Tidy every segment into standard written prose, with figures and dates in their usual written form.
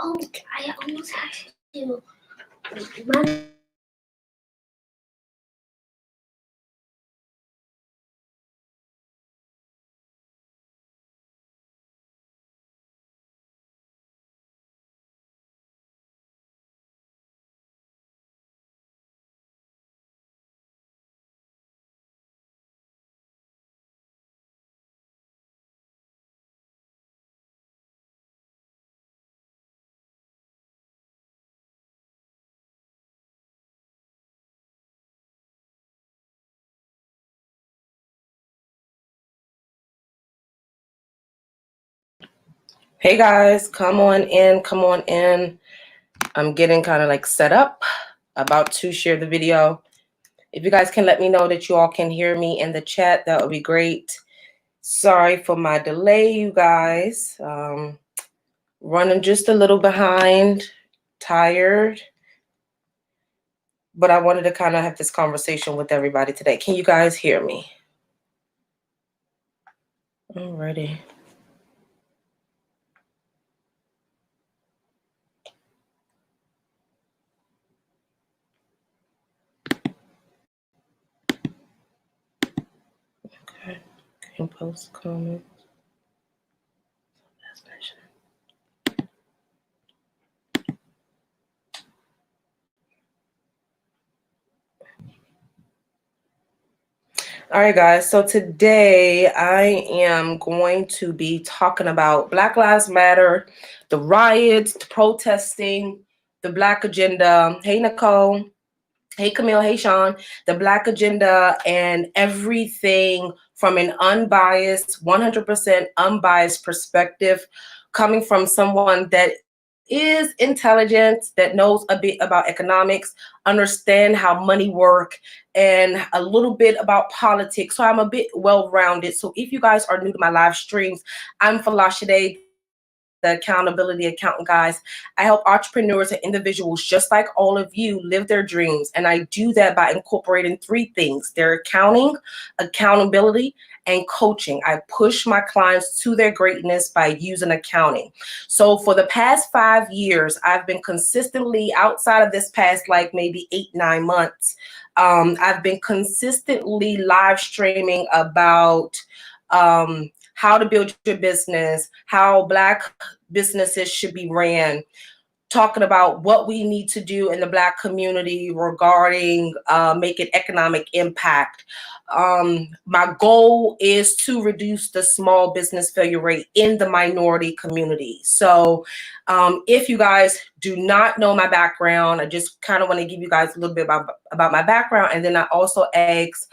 Oh, I almost asked you. My Hey guys, come on in, come on in. I'm getting kind of like set up, about to share the video. If you guys can let me know that you all can hear me in the chat, that would be great. Sorry for my delay, you guys. Running just a little behind, tired. But I wanted to kind of have this conversation with everybody today. Can you guys hear me? Alrighty. Okay. Can post comments. All right, guys. So today I am going to be talking about Black Lives Matter, the riots, the protesting, the Black agenda. Hey, Nicole. Hey, Camille. Hey, Sean. The Black agenda and everything from an unbiased, 100% unbiased perspective, coming from someone that is intelligent, that knows a bit about economics, understand how money work, and a little bit about politics. So I'm a bit well-rounded. So if you guys are new to my live streams, I'm Folasade, the accountability accountant, guys. I help entrepreneurs and individuals just like all of you live their dreams. And I do that by incorporating three things: their accounting, accountability, and coaching. I push my clients to their greatness by using accounting. So for the past 5 years, I've been consistently, outside of this past like maybe 8-9 months, I've been consistently live streaming about how to build your business, how Black businesses should be ran, talking about what we need to do in the Black community regarding making economic impact. My goal is to reduce the small business failure rate in the minority community. So if you guys do not know my background, I just kind of want to give you guys a little bit about my background. And then I also ask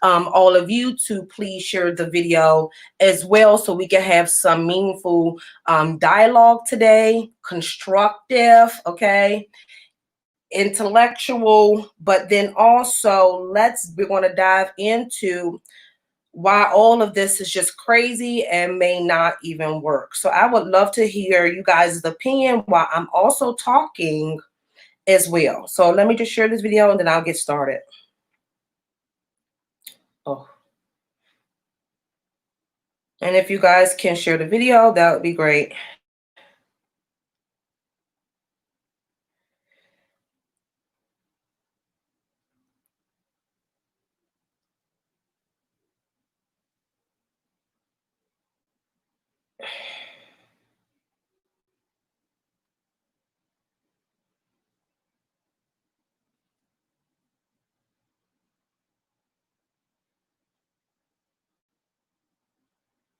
all of you to please share the video as well, so we can have some meaningful dialogue today, constructive, okay, intellectual, but then also we're going to dive into why all of this is just crazy and may not even work. So I would love to hear you guys' opinion while I'm also talking as well. So let me just share this video and then I'll get started. Oh. And if you guys can share the video, that would be great.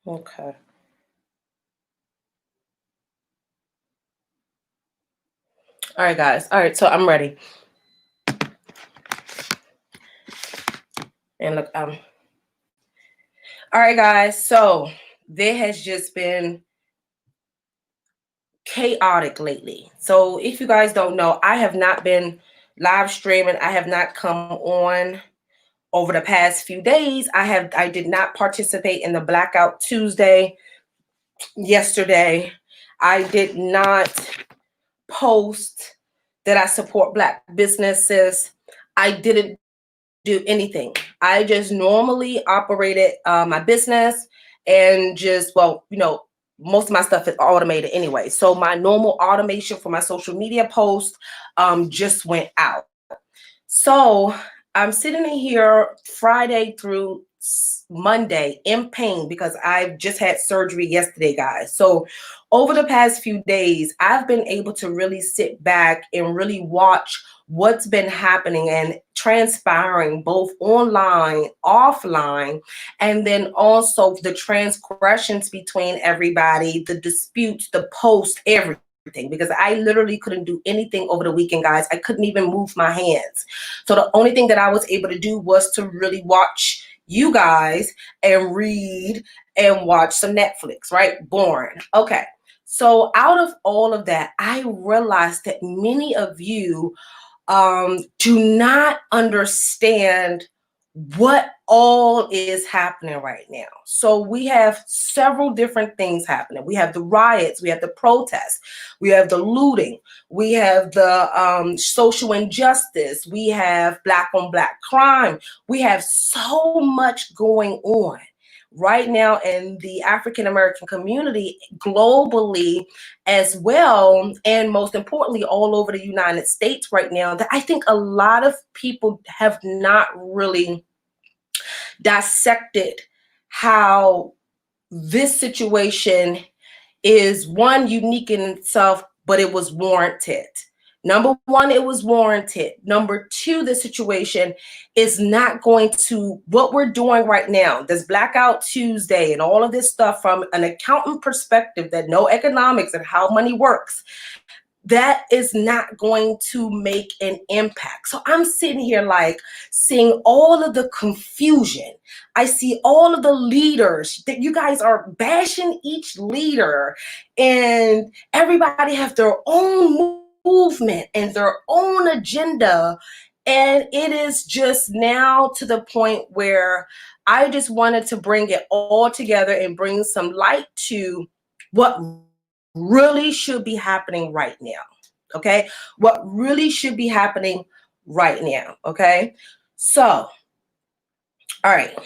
Okay. All right, guys. All right, so I'm ready. And look, all right, guys. So there has just been chaotic lately. So if you guys don't know, I have not been live streaming. I have not come on over the past few days. I did not participate in the Blackout Tuesday yesterday. I did not post that I support Black businesses. I didn't do anything. I just normally operated my business and just, well, you know, most of my stuff is automated anyway. So my normal automation for my social media post just went out. So I'm sitting in here Friday through Monday in pain because I've just had surgery yesterday, guys. So over the past few days, I've been able to really sit back and really watch what's been happening and transpiring both online, offline, and then also the transgressions between everybody, the disputes, the posts, everything, because I literally couldn't do anything over the weekend, guys. I couldn't even move my hands. So the only thing that I was able to do was to really watch you guys and read and watch some Netflix, right? Boring. Okay. So out of all of that, I realized that many of you do not understand what all is happening right now. So we have several different things happening. We have the riots, we have the protests, we have the looting, we have the social injustice, we have black on black crime. We have so much going on right now in the African American community globally as well, and most importantly all over the United States right now, that I think a lot of people have not really dissected how this situation is, one, unique in itself, but it was warranted. Number one, it was warranted. Number two, the situation is not going to, what we're doing right now, this Blackout Tuesday and all of this stuff from an accountant perspective that know economics and how money works, that is not going to make an impact. So I'm sitting here like seeing all of the confusion. I see all of the leaders that you guys are bashing each leader, and everybody have their own movement and their own agenda. And it is just now to the point where I just wanted to bring it all together and bring some light to what really should be happening right now. Okay, what really should be happening right now. Okay, so all right,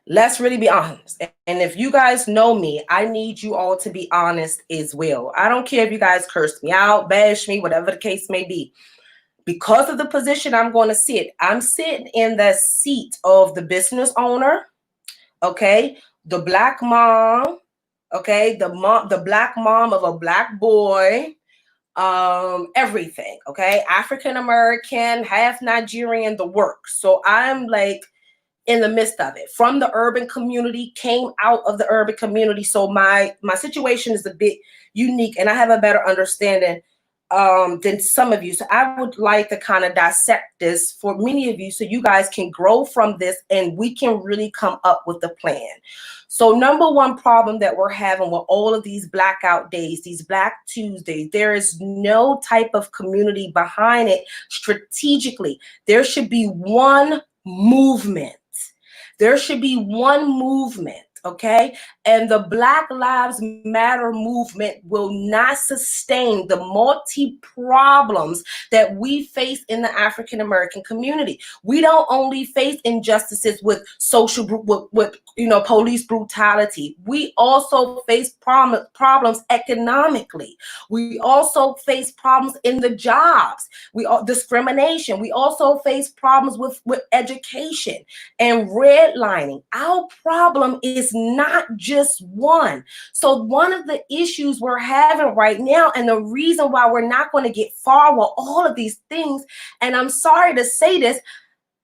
let's really be honest. And if you guys know me, I need you all to be honest as well. I don't care if you guys curse me out, bash me, whatever the case may be. Because of the position I'm going to sit, I'm sitting in the seat of the business owner, okay, the black mom, okay, the black mom of a black boy, everything, okay, African American, half Nigerian, the works. So I'm like in the midst of it, from the urban community, came out of the urban community. So my situation is a bit unique, and I have a better understanding than some of you. So I would like to kind of dissect this for many of you so you guys can grow from this and we can really come up with a plan. So number one problem that we're having with all of these blackout days, these Black Tuesdays, there is no type of community behind it strategically. There should be one movement. There should be one movement, okay? And the Black Lives Matter movement will not sustain the multi-problems that we face in the African American community. We don't only face injustices with social, with police brutality. We also face problems economically. We also face problems in the jobs. Discrimination. We also face problems with education and redlining. Our problem is not just one. So one of the issues we're having right now, and the reason why we're not going to get far with all of these things, and I'm sorry to say this,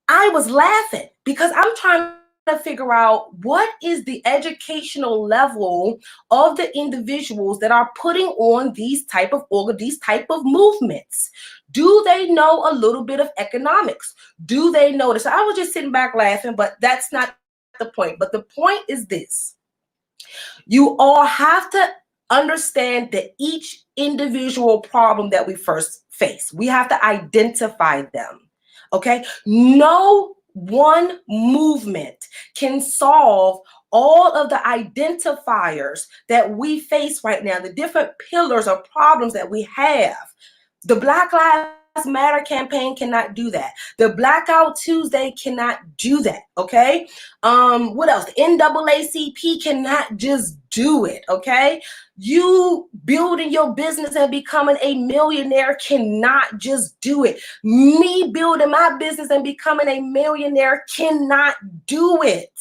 I was laughing because I'm trying to figure out what is the educational level of the individuals that are putting on these type of movements. Do they know a little bit of economics? Do they know this? I was just sitting back laughing, but that's not the point. But the point is this: you all have to understand that each individual problem that we first face, we have to identify them. Okay, no one movement can solve all of the identifiers that we face right now, the different pillars or problems that we have. The Black Lives Matter campaign cannot do that. The Blackout Tuesday cannot do that, okay? What else? The NAACP cannot just do it, okay? You building your business and becoming a millionaire cannot just do it. Me building my business and becoming a millionaire cannot do it.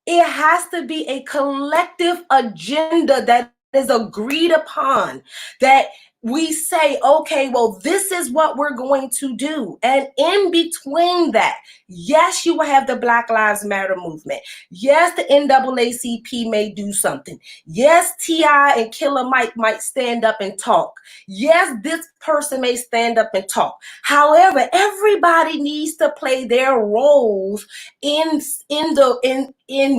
It has to be a collective agenda that is agreed upon, that we say, okay, well, this is what we're going to do. And in between that, yes, you will have the Black Lives Matter movement. Yes, the NAACP may do something. Yes, T.I. and Killer Mike might stand up and talk. Yes, this person may stand up and talk. However, everybody needs to play their roles in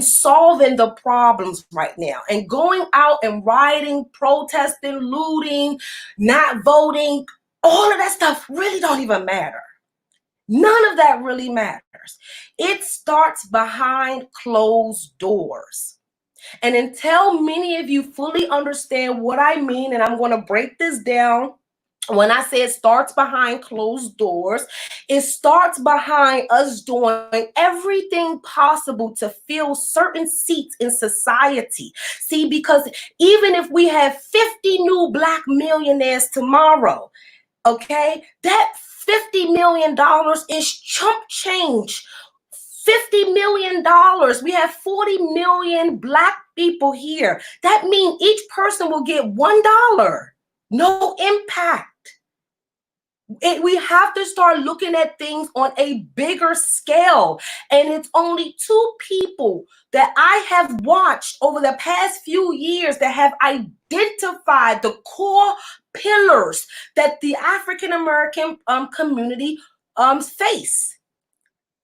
solving the problems right now, and going out and rioting, protesting, looting, not voting, all of that stuff really don't even matter. None of that really matters. It starts behind closed doors. And until many of you fully understand what I mean, and I'm going to break this down. When I say it starts behind closed doors, it starts behind us doing everything possible to fill certain seats in society. See, because even if we have 50 new Black millionaires tomorrow, okay, that $50 million is chump change. $50 million. We have 40 million Black people here. That means each person will get $1. No impact. We have to start looking at things on a bigger scale. And it's only two people that I have watched over the past few years that have identified the core pillars that the African American community face.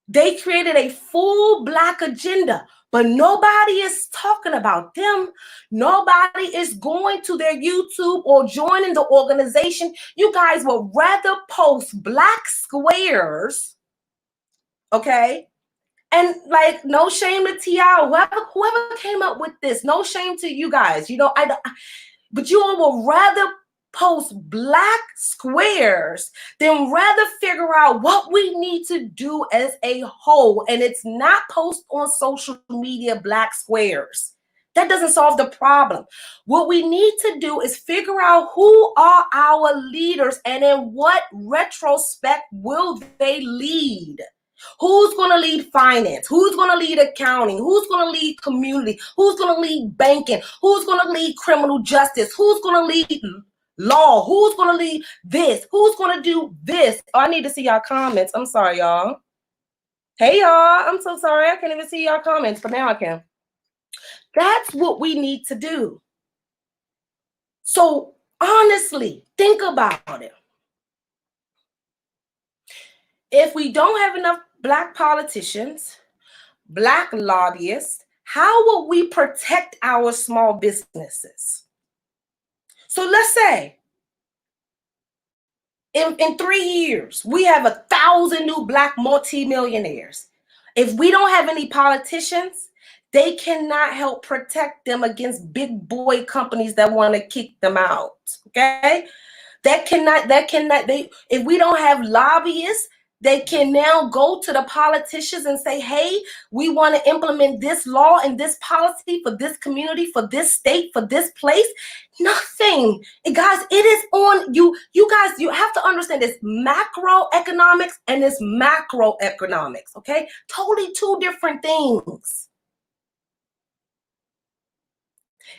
They created a full Black agenda, but nobody is talking about them. Nobody is going to their YouTube or joining the organization. You guys would rather post Black squares, okay? And like, no shame to T.I., whoever came up with this, no shame to you guys. You know, but you all would rather post Black squares than rather figure out what we need to do as a whole. And it's not post on social media Black squares. That doesn't solve the problem. What we need to do is figure out who are our leaders and in what retrospect will they lead. Who's going to lead finance? Who's going to lead accounting? Who's going to lead community? Who's going to lead banking? Who's going to lead criminal justice? Who's going to lead law? Who's going to lead this? Who's going to do this? Oh, I need to see y'all comments. I'm sorry, y'all. Hey, y'all. I'm so sorry. I can't even see y'all comments, but now I can. That's what we need to do. So honestly, think about it. If we don't have enough Black politicians, Black lobbyists, how will we protect our small businesses? So let's say in 3 years, we have 1,000 new Black multimillionaires. If we don't have any politicians, they cannot help protect them against big boy companies that want to kick them out. Okay? If we don't have lobbyists, they can now go to the politicians and say, hey, we want to implement this law and this policy for this community, for this state, for this place. Nothing. And guys, it is on you. You guys, you have to understand this macroeconomics and this macroeconomics, okay? Totally two different things.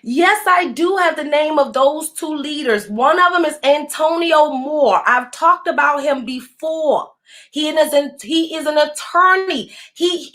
Yes, I do have the name of those two leaders. One of them is Antonio Moore. I've talked about him before. He is an attorney. He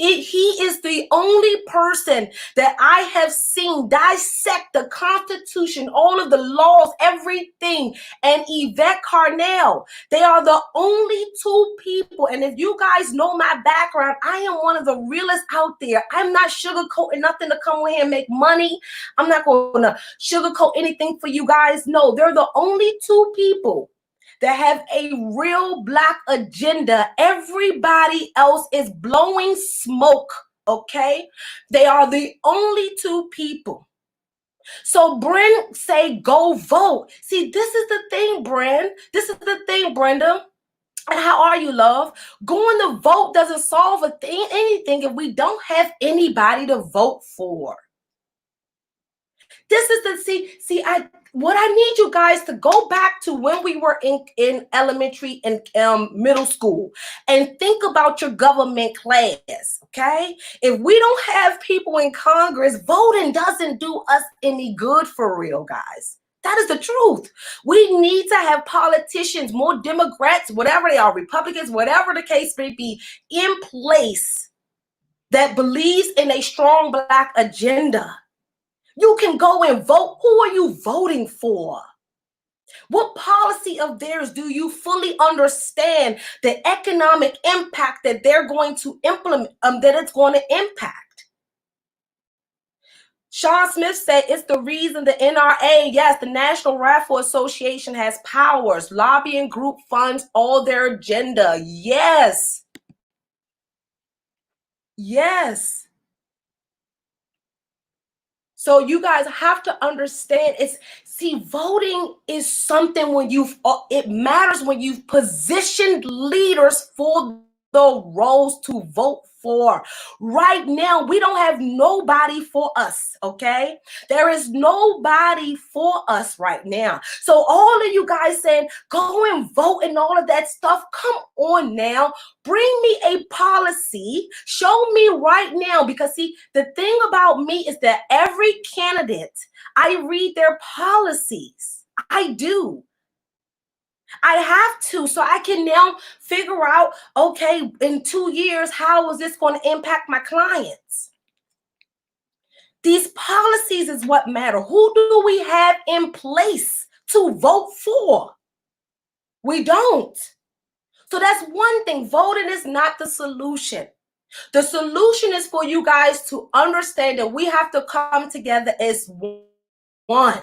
is the only person that I have seen dissect the Constitution, all of the laws, everything. And Yvette Carnell. They are the only two people. And if you guys know my background, I am one of the realest out there. I'm not sugarcoating nothing to come here and make money. I'm not going to sugarcoat anything for you guys. No, they're the only two people that have a real Black agenda. Everybody else is blowing smoke, okay? They are the only two people. So Bren say, go vote. See, this is the thing, Bren. This is the thing, Brenda. And how are you, love? Going to vote doesn't solve anything if we don't have anybody to vote for. This is what I need you guys to go back to when we were in elementary and middle school and think about your government class, okay? If we don't have people in Congress, voting doesn't do us any good for real, guys. That is the truth. We need to have politicians, more Democrats, whatever they are, Republicans, whatever the case may be, in place that believes in a strong Black agenda. You can go and vote. Who are you voting for? What policy of theirs do you fully understand the economic impact that they're going to implement, that it's going to impact? Sean Smith said it's the reason the NRA, yes, the National Rifle Association has powers. Lobbying group funds all their agenda. Yes. Yes. So you guys have to understand voting is something it matters when you've positioned leaders for the roles to vote for. Right now, we don't have nobody for us, okay? There is nobody for us right now. So all of you guys saying, go and vote and all of that stuff, come on now. Bring me a policy. Show me right now. Because see, the thing about me is that every candidate, I read their policies. I do. I have to, so I can now figure out, okay, in 2 years, how is this going to impact my clients? These policies is what matter. Who do we have in place to vote for? We don't. So that's one thing. Voting is not the solution. The solution is for you guys to understand that we have to come together as one.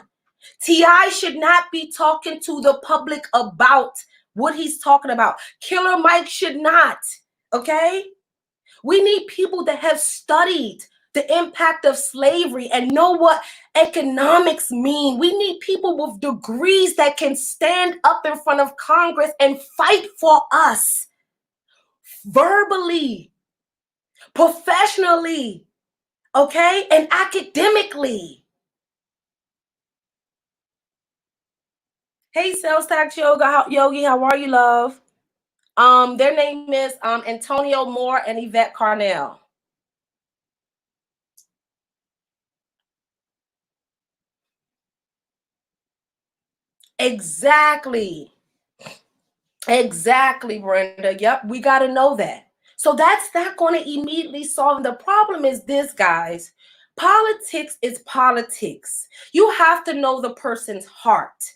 T.I. should not be talking to the public about what he's talking about. Killer Mike should not, okay? We need people that have studied the impact of slavery and know what economics mean. We need people with degrees that can stand up in front of Congress and fight for us verbally, professionally, okay, and academically. Hey, Sales Tax Yogi, how are you, love? Their name is Antonio Moore and Yvette Carnell. Exactly, Brenda. Yep, we got to know that. So that's not going to immediately solve. The problem is this, guys. Politics is politics. You have to know the person's heart.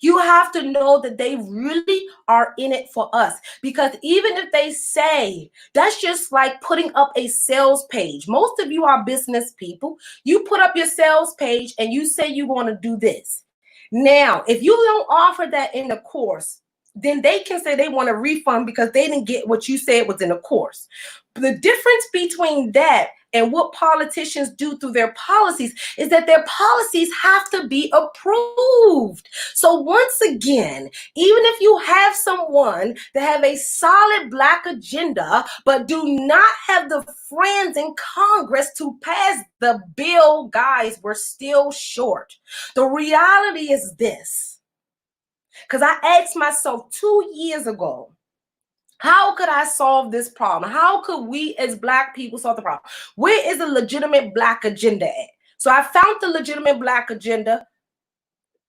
You have to know that they really are in it for us. Because even if they say, that's just like putting up a sales page. Most of you are business people. You put up your sales page and you say you want to do this. Now, if you don't offer that in the course, then they can say they want a refund because they didn't get what you said was in the course. The difference between that and what politicians do through their policies is that their policies have to be approved. So once again, even if you have someone that have a solid Black agenda, but do not have the friends in Congress to pass the bill, guys, we're still short. The reality is this, because I asked myself 2 years ago, how could I solve this problem? How could we as Black people solve the problem? Where is the legitimate Black agenda at? So I found the legitimate Black agenda.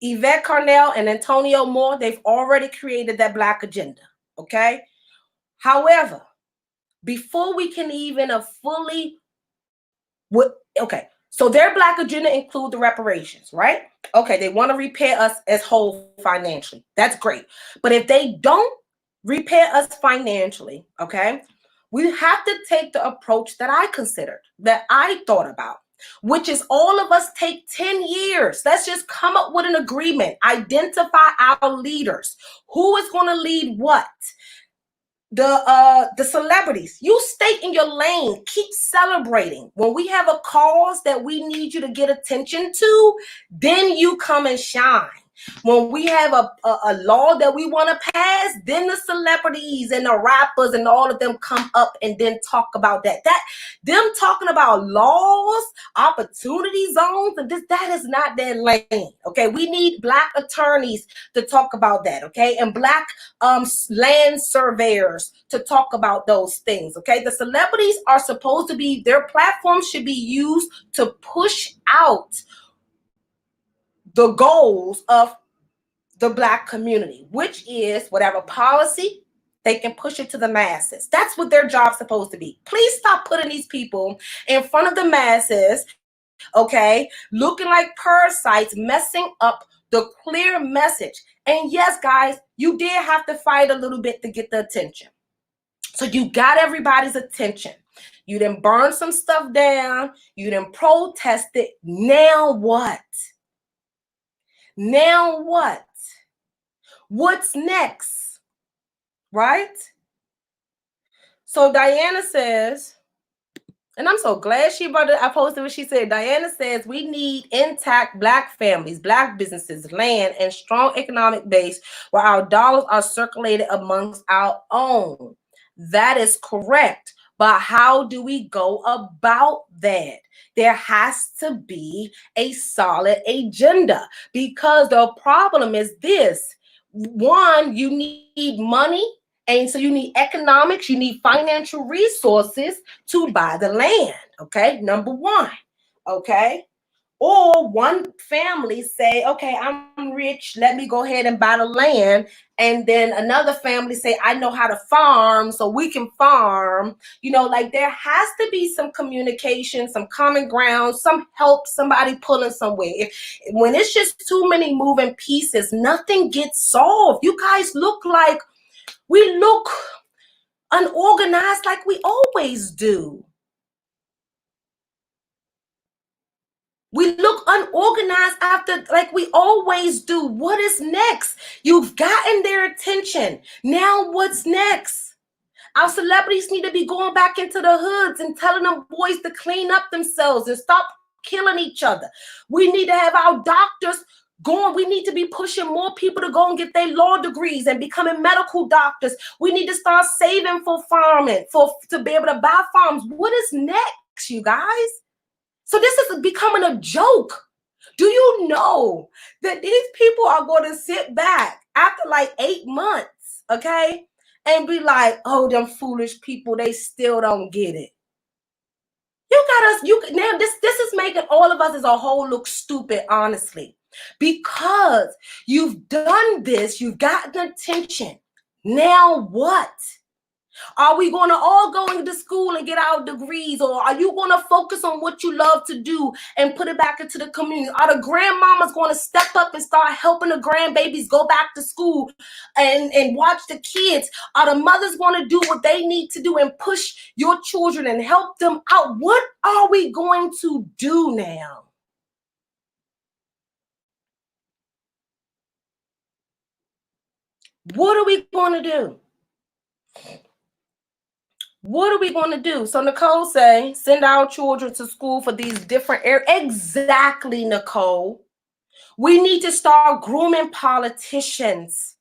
Yvette Carnell and Antonio Moore, they've already created that Black agenda, okay? However, before we can even so their Black agenda include the reparations, right? Okay, they want to repair us as whole financially. That's great. But if they don't repair us financially, okay, we have to take the approach that I considered, that I thought about, which is all of us take 10 years. Let's just come up with an agreement, identify our leaders. Who is going to lead what? the celebrities, you stay in your lane, keep celebrating. When we have a cause that we need you to get attention to, then you come and shine. When we have a law that we want to pass, then the celebrities and the rappers and all of them come up and then talk about that. Them talking about laws, opportunity zones, and that is not their lane. Okay, we need Black attorneys to talk about that. Okay, and Black land surveyors to talk about those things. Okay, the celebrities are supposed to be, their platform should be used to push out the goals of the Black community, which is whatever policy they can push it to the masses. That's what their job's supposed to be. Please stop putting these people in front of the masses, okay, looking like parasites, messing up the clear message. And yes, guys, you did have to fight a little bit to get the attention. So you got everybody's attention. You done burned some stuff down. You done protested. Now what? Now what? What's next? Right? So Diana says, and I'm so glad she brought it. I posted what she said. Diana says, we need intact Black families, Black businesses, land, and strong economic base where our dollars are circulated amongst our own. That is correct. But how do we go about that? There has to be a solid agenda, because the problem is this. One, you need money. And so you need economics, you need financial resources to buy the land, okay? Number one, okay? Or one family say, okay, I'm rich, let me go ahead and buy the land. And then another family say, I know how to farm, so we can farm. You know, like there has to be some communication, some common ground, some help, somebody pulling somewhere. When it's just too many moving pieces, nothing gets solved. You guys look unorganized like we always do. We look unorganized after like we always do. What is next? You've gotten their attention. Now what's next? Our celebrities need to be going back into the hoods and telling them boys to clean up themselves and stop killing each other. We need to have our doctors going. We need to be pushing more people to go and get their law degrees and becoming medical doctors. We need to start saving for farming, to be able to buy farms. What is next, you guys? So this is becoming a joke. Do you know that these people are going to sit back after like 8 months, okay, and be like, oh, them foolish people, they still don't get it. You got us, now this is making all of us as a whole look stupid, honestly, because you've done this, you've gotten attention. Now what? Are we going to all go into school and get our degrees, or are you going to focus on what you love to do and put it back into the community? Are the grandmamas going to step up and start helping the grandbabies go back to school and watch the kids? Are the mothers going to do what they need to do and push your children and help them out? What are we going to do now? What are we going to do? What are we going to do? So Nicole say, send our children to school for these different areas. Exactly, Nicole. We need to start grooming politicians.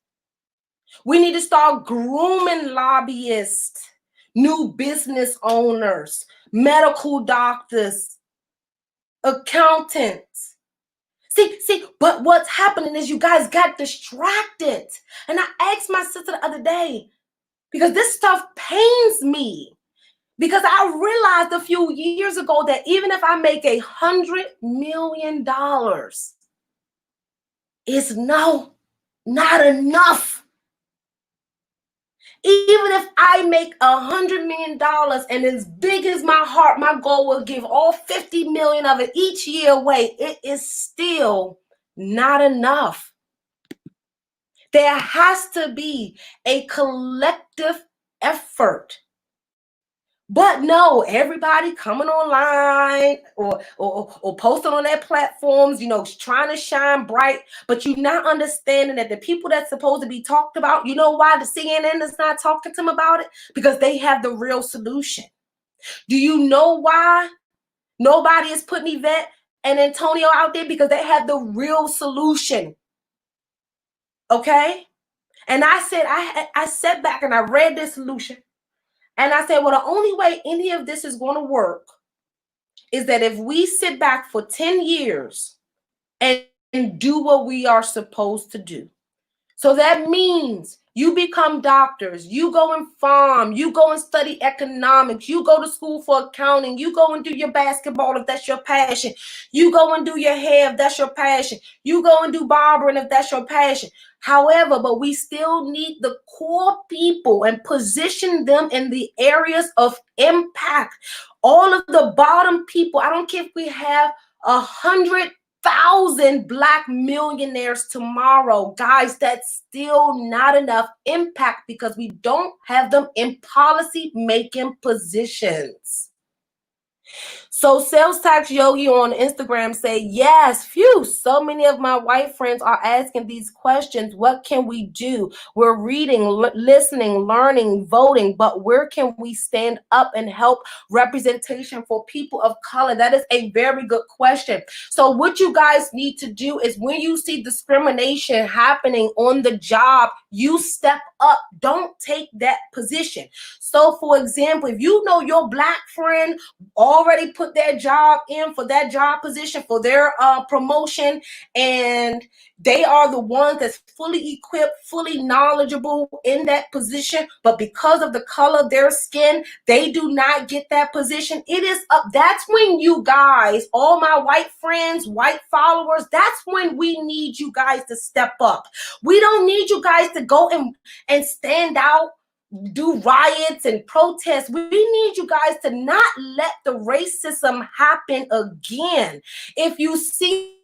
We need to start grooming lobbyists, new business owners, medical doctors, accountants. See, but what's happening is you guys got distracted. And I asked my sister the other day, because this stuff pains me. Because I realized a few years ago that even if I make $100 million, it's not enough. Even if I make $100 million and as big as my heart, my goal will give all 50 million of it each year away, it is still not enough. There has to be a collective effort. But no, everybody coming online or posting on their platforms, trying to shine bright, but you're not understanding that the people that's supposed to be talked about, you know why the CNN is not talking to them about it? Because they have the real solution. Do you know why nobody is putting Yvette and Antonio out there? Because they have the real solution. Okay? And I said, I sat back and I read this solution. And I said, well, the only way any of this is going to work is that if we sit back for 10 years and do what we are supposed to do. So that means you become doctors, you go and farm, you go and study economics, you go to school for accounting, you go and do your basketball if that's your passion, you go and do your hair if that's your passion, you go and do barbering if that's your passion. However, but we still need the core people and position them in the areas of impact. All of the bottom people, I don't care if we have 100,000 Black millionaires tomorrow. Guys, that's still not enough impact because we don't have them in policy making positions. So Sales Tax Yogi on Instagram say, yes, phew, so many of my white friends are asking these questions. What can we do? We're reading, listening, learning, voting, but where can we stand up and help representation for people of color? That is a very good question. So what you guys need to do is when you see discrimination happening on the job, you step up. Don't take that position. So for example, if you know your Black friend already put their job in for that job position, for their promotion, and they are the ones that's fully equipped, fully knowledgeable in that position, but because of the color of their skin, they do not get that position. It is up. That's when you guys, all my white friends, white followers, that's when we need you guys to step up. We don't need you guys to go and stand out, do riots and protests. We need you guys to not let the racism happen again. If you see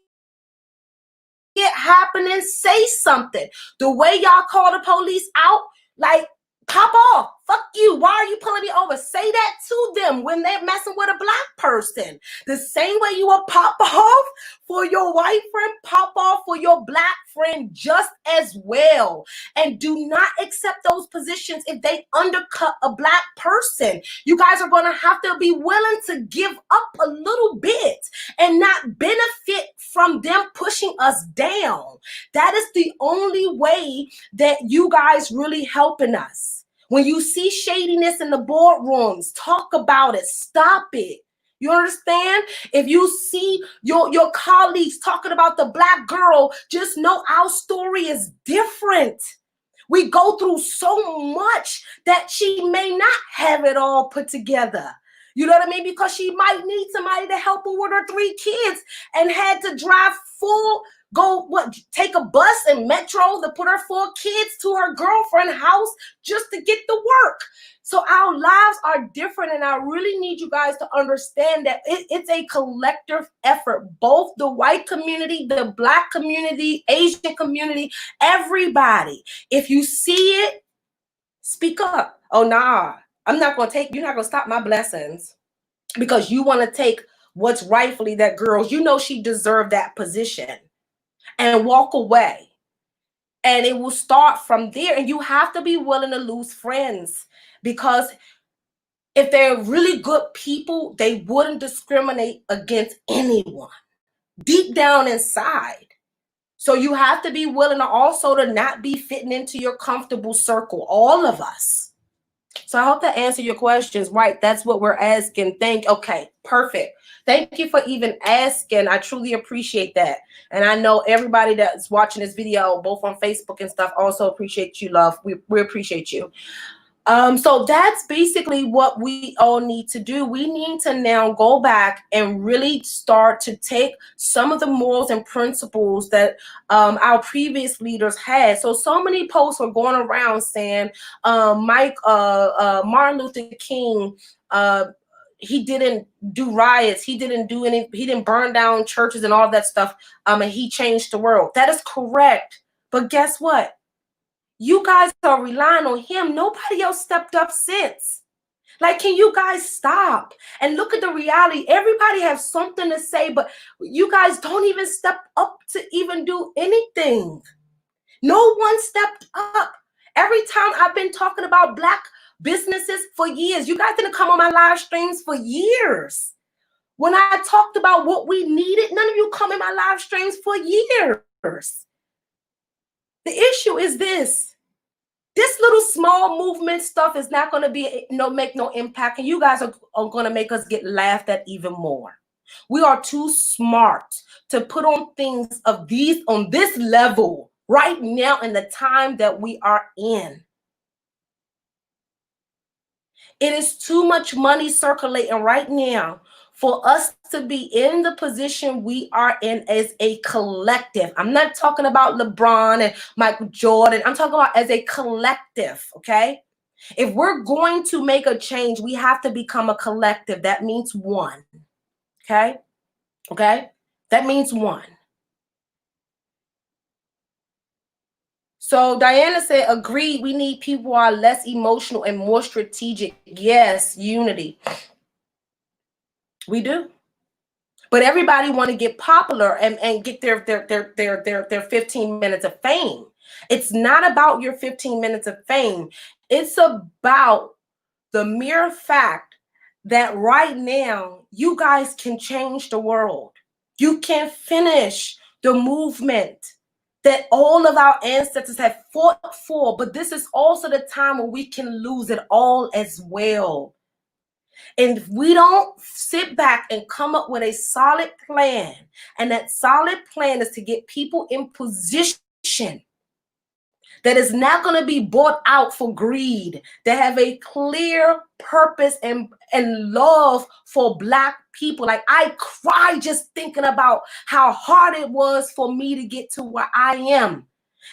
it happening, say something. The way y'all call the police out, like, pop off. Fuck you. Why are you pulling me over? Say that to them when they're messing with a Black person. The same way you will pop off for your white friend, pop off for your Black friend just as well. And do not accept those positions if they undercut a Black person. You guys are going to have to be willing to give up a little bit and not benefit from them pushing us down. That is the only way that you guys really helping us. When you see shadiness in the boardrooms, talk about it. Stop it. You understand? If you see your colleagues talking about the Black girl, just know our story is different. We go through so much that she may not have it all put together. You know what I mean? Because she might need somebody to help her with her 3 kids and had to drive take a bus and metro to put her 4 kids to her girlfriend's house just to get to work. So our lives are different, and I really need you guys to understand that it's a collective effort. Both the white community, the Black community, Asian community, everybody. If you see it, speak up. Oh, nah, you're not going to stop my blessings because you want to take what's rightfully that girl's. You know she deserved that position. And walk away. And it will start from there. And you have to be willing to lose friends, because if they're really good people, they wouldn't discriminate against anyone deep down inside. So you have to be willing to also to not be fitting into your comfortable circle, all of us. So I hope that answered your questions. Right, that's what we're asking. Okay, perfect. Thank you for even asking. I truly appreciate that. And I know everybody that's watching this video, both on Facebook and stuff, also appreciate you, love. We appreciate you. So that's basically what we all need to do. We need to now go back and really start to take some of the morals and principles that our previous leaders had. So many posts were going around saying Martin Luther King, he didn't do riots, he didn't burn down churches and all that stuff, and he changed the world. That is correct. But guess what? You guys are relying on him. Nobody else stepped up since. Like, can you guys stop and look at the reality? Everybody has something to say, but you guys don't even step up to even do anything. No one stepped up. Every time I've been talking about Black businesses for years, you guys didn't come on my live streams for years. When I talked about what we needed, none of you come in my live streams for years. The issue is this. This little small movement stuff is not going to make no impact, and you guys are going to make us get laughed at even more. We are too smart to put on things of these on this level right now in the time that we are in. It is too much money circulating right now for us to be in the position we are in as a collective. I'm not talking about LeBron and Michael Jordan. I'm talking about as a collective, okay? If we're going to make a change, we have to become a collective. That means one, okay? Okay? That means one. So Diana said, agreed, we need people who are less emotional and more strategic. Yes, unity. We do. But everybody want to get popular and get their 15 minutes of fame. It's not about your 15 minutes of fame. It's about the mere fact that right now you guys can change the world. You can finish the movement that all of our ancestors have fought for, but this is also the time where we can lose it all as well. And if we don't sit back and come up with a solid plan, and that solid plan is to get people in position that is not going to be bought out for greed, that have a clear purpose and love for Black people. Like, I cry just thinking about how hard it was for me to get to where I am.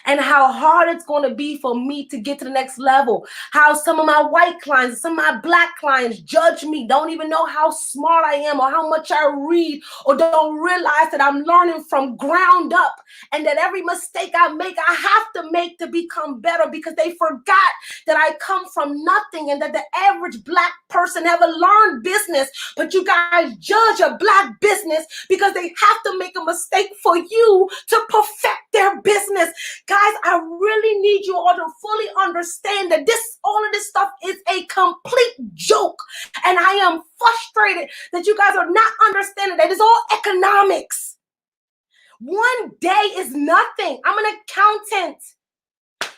And how hard it's going to be for me to get to the next level. How some of my white clients, some of my Black clients judge me, don't even know how smart I am or how much I read, or don't realize that I'm learning from ground up, and that every mistake I make, I have to make to become better, because they forgot that I come from nothing and that the average Black person never learned business. But you guys judge a Black business because they have to make a mistake for you to perfect their business. Guys, I really need you all to fully understand that all of this stuff is a complete joke. And I am frustrated that you guys are not understanding that it's all economics. One day is nothing. I'm an accountant.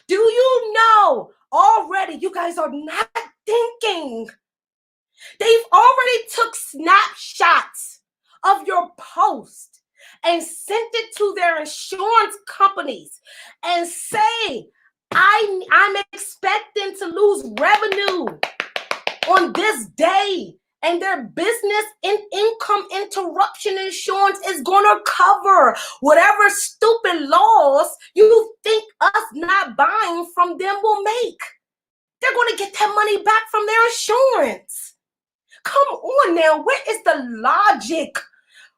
Do you know already you guys are not thinking? They've already took snapshots of your post and sent it to their insurance companies and say, I'm expecting to lose revenue on this day, and their business and income interruption insurance is going to cover whatever stupid laws you think us not buying from them will make. They're going to get that money back from their insurance. Come on now, where is the logic?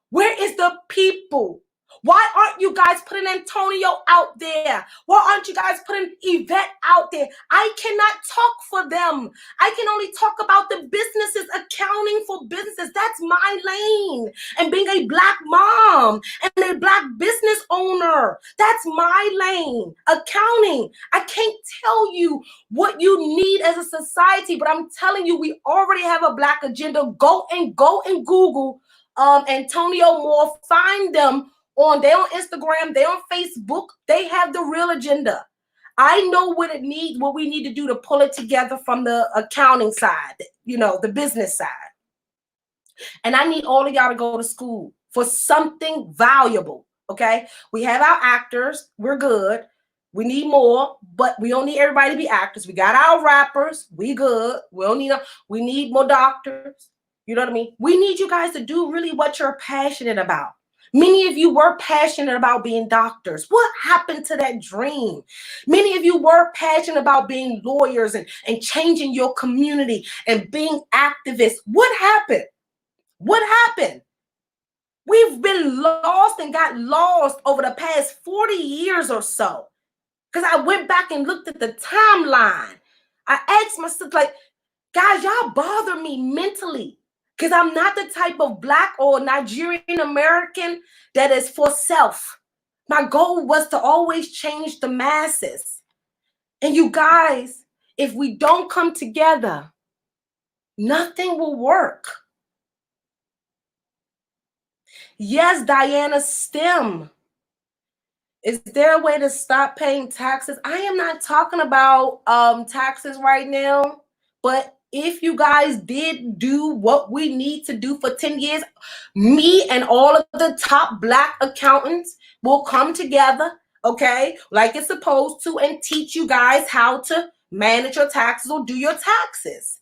Where is the people? Why aren't you guys putting Antonio out there? Why aren't you guys putting Yvette out there? I cannot talk for them. I can only talk about the businesses, accounting for businesses. That's my lane. And being a Black mom and a Black business owner, that's my lane. Accounting. I can't tell you what you need as a society, but I'm telling you, we already have a Black agenda. Go and Google Antonio Moore, find them they're on Instagram, they're on Facebook, they have the real agenda. I know what we need to do to pull it together from the accounting side, the business side. And I need all of y'all to go to school for something valuable, okay? We have our actors, we're good. We need more, but we don't need everybody to be actors. We got our rappers, we good. We need more doctors. You know what I mean? We need you guys to do really what you're passionate about. Many of you were passionate about being doctors. What happened to that dream? Many of you were passionate about being lawyers and changing your community and being activists. What happened? What happened? We've been lost and got lost over the past 40 years or so. Because I went back and looked at the timeline. I asked myself, like, Guys, y'all bother me mentally because I'm not the type of Black or Nigerian American that is for self. My goal was to always change the masses. And you guys, if we don't come together, nothing will work. Yes, Diana STEM. Is there a way to stop paying taxes? I am not talking about taxes right now, but if you guys did do what we need to do for 10 years, me and all of the top Black accountants will come together, okay, like it's supposed to, and teach you guys how to manage your taxes or do your taxes.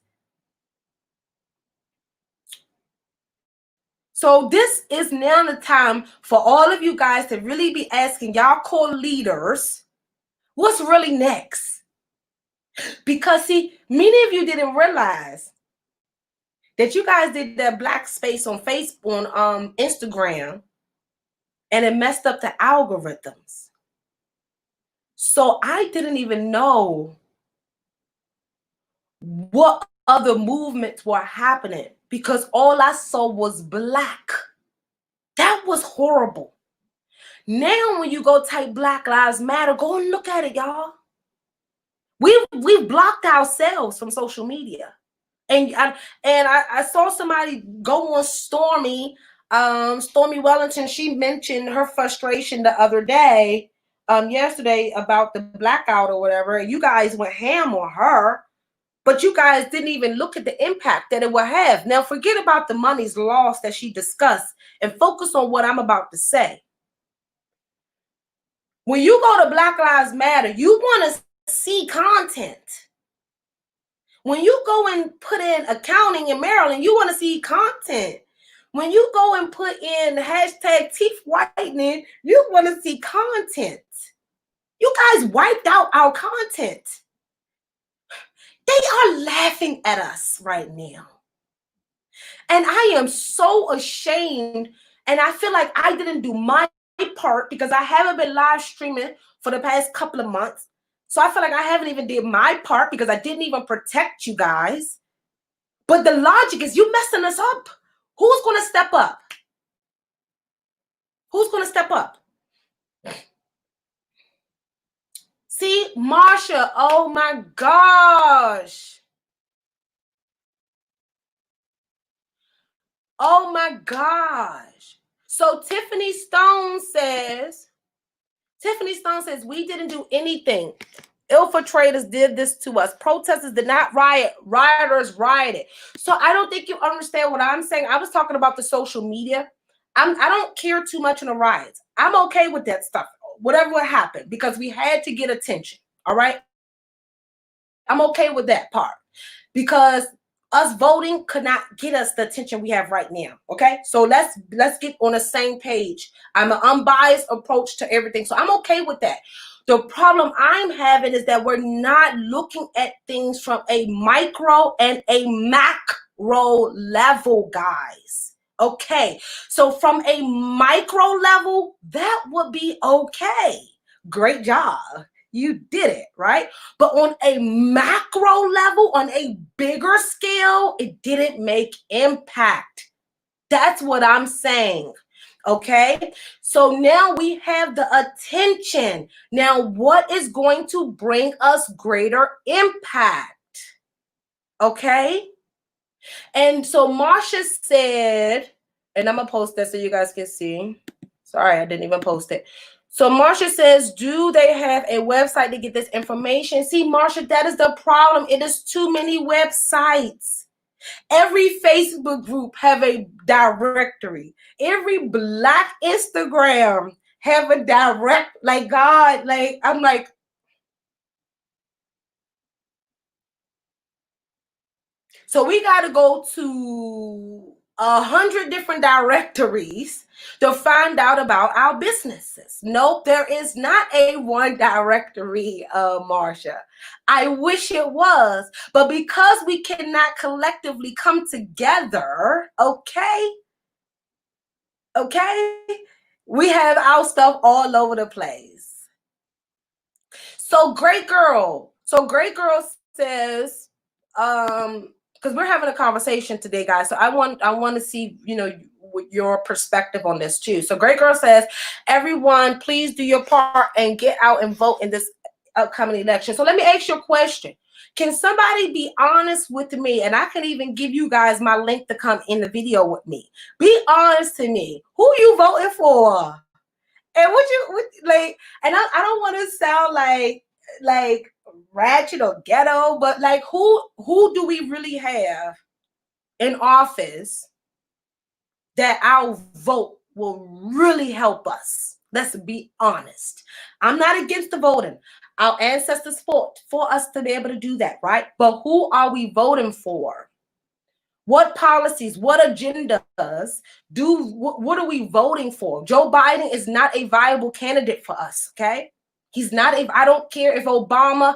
So this is now the time for all of you guys to really be asking y'all core leaders, what's really next? Because see, many of you didn't realize that you guys did that Black space on Facebook, on Instagram, and it messed up the algorithms. So I didn't even know what other movements were happening because all I saw was Black. That was horrible. Now when you go type Black Lives Matter, go and look at it, y'all. We've blocked ourselves from social media. And I saw somebody go on Stormy Wellington. She mentioned her frustration the other day, yesterday, about the blackout or whatever. You guys went ham on her, but you guys didn't even look at the impact that it will have. Now forget about the money's lost that she discussed and focus on what I'm about to say. When you go to Black Lives Matter, you want to see content. When you go and put in accounting in Maryland, you want to see content. When you go and put in hashtag teeth whitening, you want to see content. You guys wiped out our content. They are laughing at us right now. And I am so ashamed. And I feel like I didn't do my part because I haven't been live streaming for the past couple of months. So I feel like I haven't even did my part because I didn't even protect you guys. But the logic is you messing us up. Who's going to step up? Who's going to step up? See, Marsha, oh my gosh. Oh my gosh. So Tiffany Stone says, we didn't do anything. Infiltrators did this to us. Protesters did not riot. Rioters rioted. So I don't think you understand what I'm saying. I was talking about the social media. I don't care too much on the riots. I'm okay with that stuff. Whatever happened, because we had to get attention. All right. I'm okay with that part because us voting could not get us the attention we have right now. Okay. So let's get on the same page. I'm an unbiased approach to everything. So I'm okay with that. The problem I'm having is that we're not looking at things from a micro and a macro level, guys. Okay. So from a micro level, that would be okay. Great job. You did it, right? But on a macro level, on a bigger scale, it didn't make impact. That's what I'm saying. Okay, so now we have the attention. Now, what is going to bring us greater impact? Okay, and so Marsha said, and I'm gonna post that so you guys can see. Sorry, I didn't even post it. So Marsha says, do they have a website to get this information? See, Marsha, that is the problem. It is too many websites. Every Facebook group have a directory. Every Black Instagram have a direct, like God, like I'm like, so we got to go to 100 different directories to find out about our businesses. Nope, there is not a one directory, Marsha. I wish it was, but because we cannot collectively come together, okay, we have our stuff all over the place. So Great Girl says, because we're having a conversation today, guys. So I want to see, you know, your perspective on this too. So Great Girl says, everyone, please do your part and get out and vote in this upcoming election. So let me ask you a question. Can somebody be honest with me? And I can even give you guys my link to come in the video with me. Be honest to me. Who you voting for? And like, and I don't want to sound like ratchet or ghetto, but like who do we really have in office that our vote will really help us? Let's be honest. I'm not against the voting. Our ancestors fought for us to be able to do that, right? But who are we voting for? What policies, what agendas what are we voting for? Joe Biden is not a viable candidate for us, okay? He's not I don't care if Obama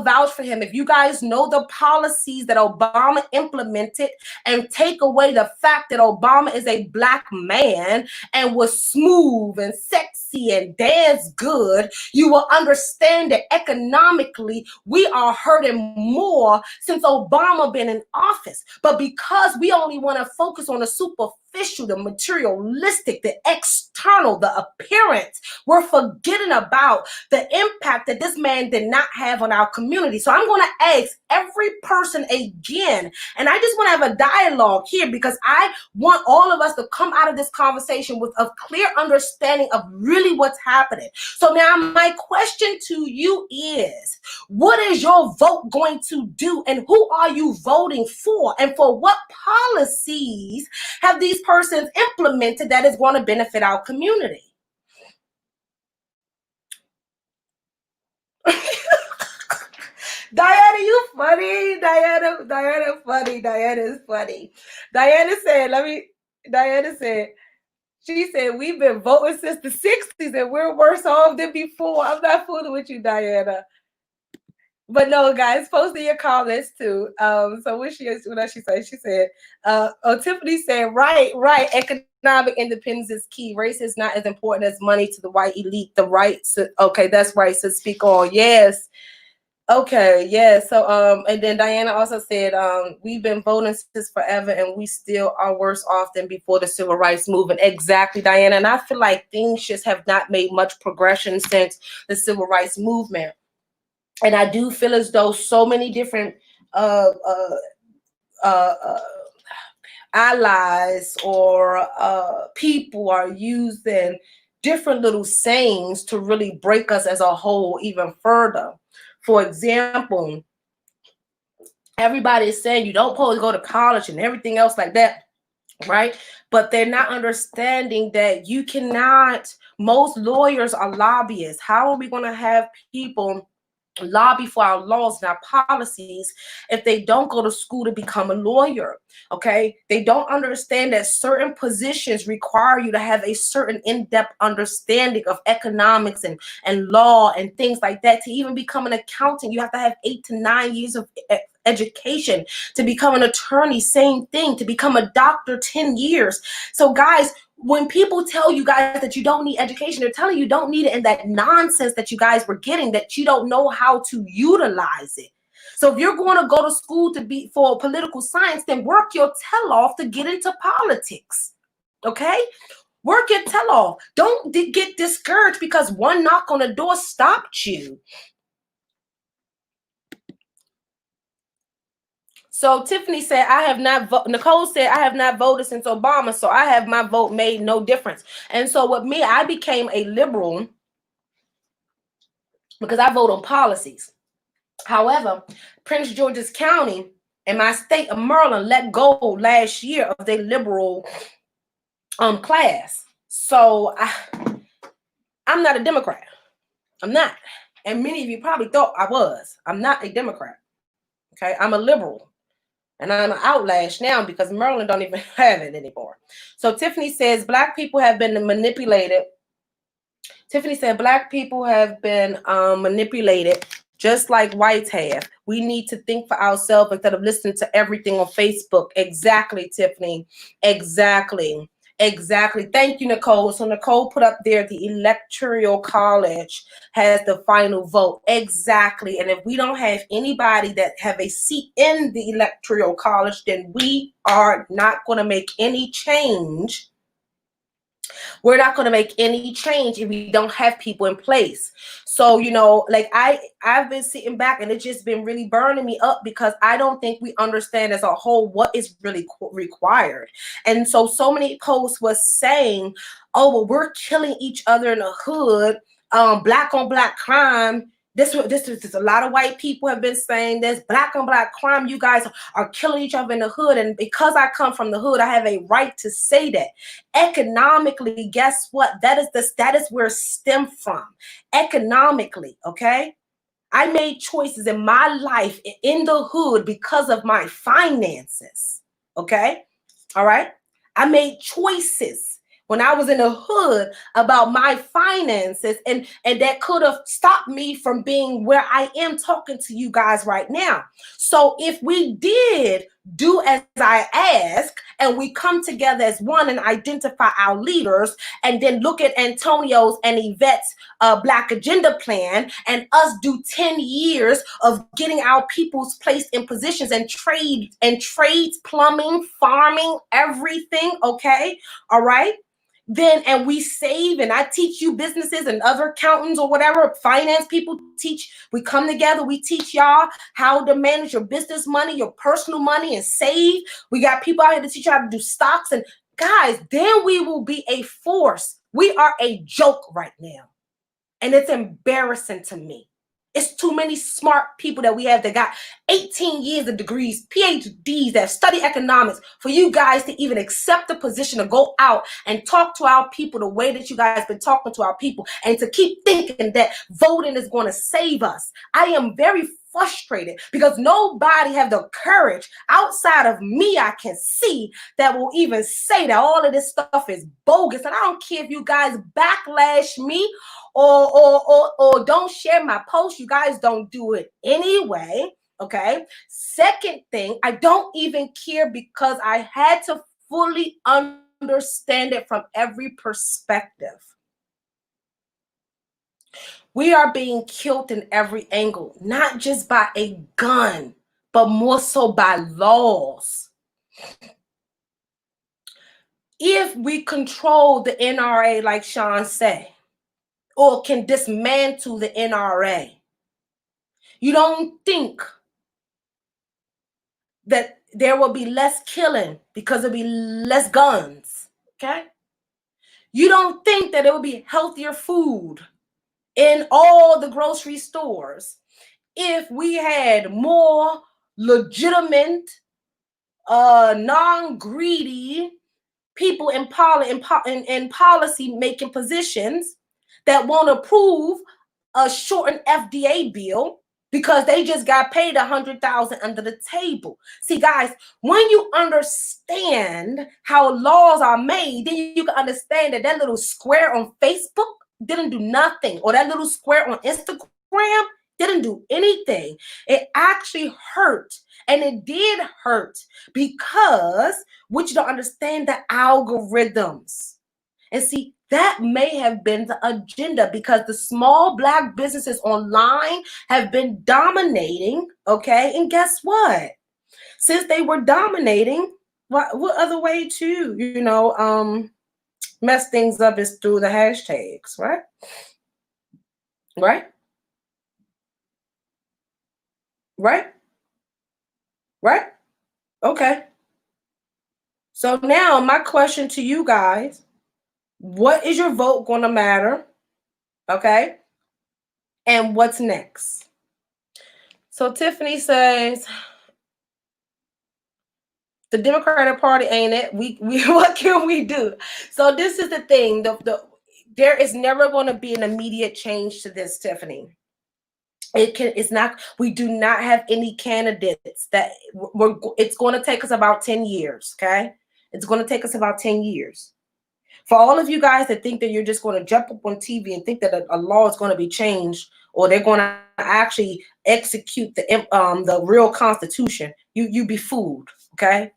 vouched for him. If you guys know the policies that Obama implemented and take away the fact that Obama is a black man and was smooth and sexy and dance good, you will understand that economically we are hurting more since Obama been in office. But because we only want to focus on the superficial, the materialistic, the external, the appearance, we're forgetting about the impact that this man did not have on our community. So I'm going to ask every person again, and I just want to have a dialogue here because I want all of us to come out of this conversation with a clear understanding of really what's happening. So now my question to you is, what is your vote going to do, and who are you voting for, and for what policies have these persons implemented that is going to benefit our community? Diana, you funny. Diana funny. Diana is funny. Diana said, she said, we've been voting since the 60s and we're worse off than before. I'm not fooling with you, Diana. But no, guys, post in your comments too. So what she said? She said, Tiffany said, right. Economic independence is key. Race is not as important as money to the white elite. The right, okay, that's right. So speak on. Yes. Okay, yeah. So and then Diana also said, we've been voting since forever and we still are worse off than before the civil rights movement. Exactly, Diana. And I feel like things just have not made much progression since the civil rights movement. And I do feel as though so many different allies or people are using different little sayings to really break us as a whole even further. For example, everybody is saying you don't supposed to go to college and everything else like that, right? But they're not understanding that you cannot, most lawyers are lobbyists. How are we going to have people lobby for our laws and our policies if they don't go to school to become a lawyer? Okay, they don't understand that certain positions require you to have a certain in-depth understanding of economics and law and things like that. To even become an accountant, you have to have 8 to 9 years of education. To become an attorney, same thing. To become a doctor, 10 years. So guys, when people tell you guys that you don't need education, they're telling you don't need it in that nonsense that you guys were getting, that you don't know how to utilize it. So if you're going to go to school for political science, then work your tail off to get into politics. Okay? Work your tail off. Don't get discouraged because one knock on the door stopped you. So Tiffany said, Nicole said, I have not voted since Obama, so I have my vote made no difference. And so with me, I became a liberal because I vote on policies. However, Prince George's County and my state of Maryland let go last year of their liberal class. So I'm not a Democrat. I'm not. And many of you probably thought I was. I'm not a Democrat. Okay, I'm a liberal. And I'm an outlash now because Maryland don't even have it anymore. So Tiffany says, Black people have been manipulated. Tiffany said, Black people have been manipulated just like whites have. We need to think for ourselves instead of listening to everything on Facebook. Exactly, Tiffany. Exactly. Exactly. Thank you, Nicole. So Nicole put up there the electoral college has the final vote. Exactly. And if we don't have anybody that have a seat in the electoral college, then we are not going to make any change. We're not going to make any change if we don't have people in place. So, like I've been sitting back and it's just been really burning me up because I don't think we understand as a whole what is really required. And so many posts was saying, oh, well, we're killing each other in the hood, black on black crime. This is a lot of white people have been saying this, black on black crime. You guys are killing each other in the hood. And because I come from the hood, I have a right to say that. Economically, guess what? That is where it stemmed from. Economically, okay? I made choices in my life in the hood because of my finances. Okay? All right? I made choices when I was in the hood about my finances, and that could have stopped me from being where I am talking to you guys right now. So if we did do as I ask and we come together as one and identify our leaders and then look at Antonio's and Yvette's Black Agenda plan and us do 10 years of getting our people's placed in positions and trades, plumbing, farming, everything, okay? All right? Then, and we save, and I teach you businesses and other accountants or whatever, finance people teach, we come together, we teach y'all how to manage your business money, your personal money, and save. We got people out here to teach you how to do stocks. And guys, then we will be a force. We are a joke right now. And it's embarrassing to me. It's too many smart people that we have that got 18 years of degrees, PhDs, that study economics for you guys to even accept the position to go out and talk to our people the way that you guys been talking to our people and to keep thinking that voting is going to save us. I am very frustrated because nobody have the courage outside of me I can see that will even say that all of this stuff is bogus. And I don't care if you guys backlash me or don't share my post. You guys don't do it anyway. Okay. Second thing, I don't even care because I had to fully understand it from every perspective. We are being killed in every angle, not just by a gun, but more so by laws. If we control the NRA, like Sean said, or can dismantle the NRA, you don't think that there will be less killing because there'll be less guns, okay? You don't think that it will be healthier food in all the grocery stores if we had more legitimate, non-greedy people in policy making positions that won't approve a shortened FDA bill because they just got paid $100,000 under the table. See, guys, when you understand how laws are made, then you can understand that that little square on Facebook didn't do nothing, or that little square on Instagram didn't do anything. It actually hurt, and it did hurt because what you don't understand, the algorithms. And see, that may have been the agenda because the small Black businesses online have been dominating, okay? And guess what? Since they were dominating, what other way to, mess things up is through the hashtags, right? Right? Right? Right? Okay. So now my question to you guys, what is your vote going to matter? Okay. And what's next? So Tiffany says, the Democratic Party ain't it. We what can we do? So this is the thing. There is never going to be an immediate change to this, Tiffany. It's not. We do not have any candidates that it's going to take us about 10 years. Okay. It's going to take us about 10 years. For all of you guys that think that you're just going to jump up on TV and think that a law is going to be changed, or they're going to actually execute the real Constitution, you be fooled. Okay.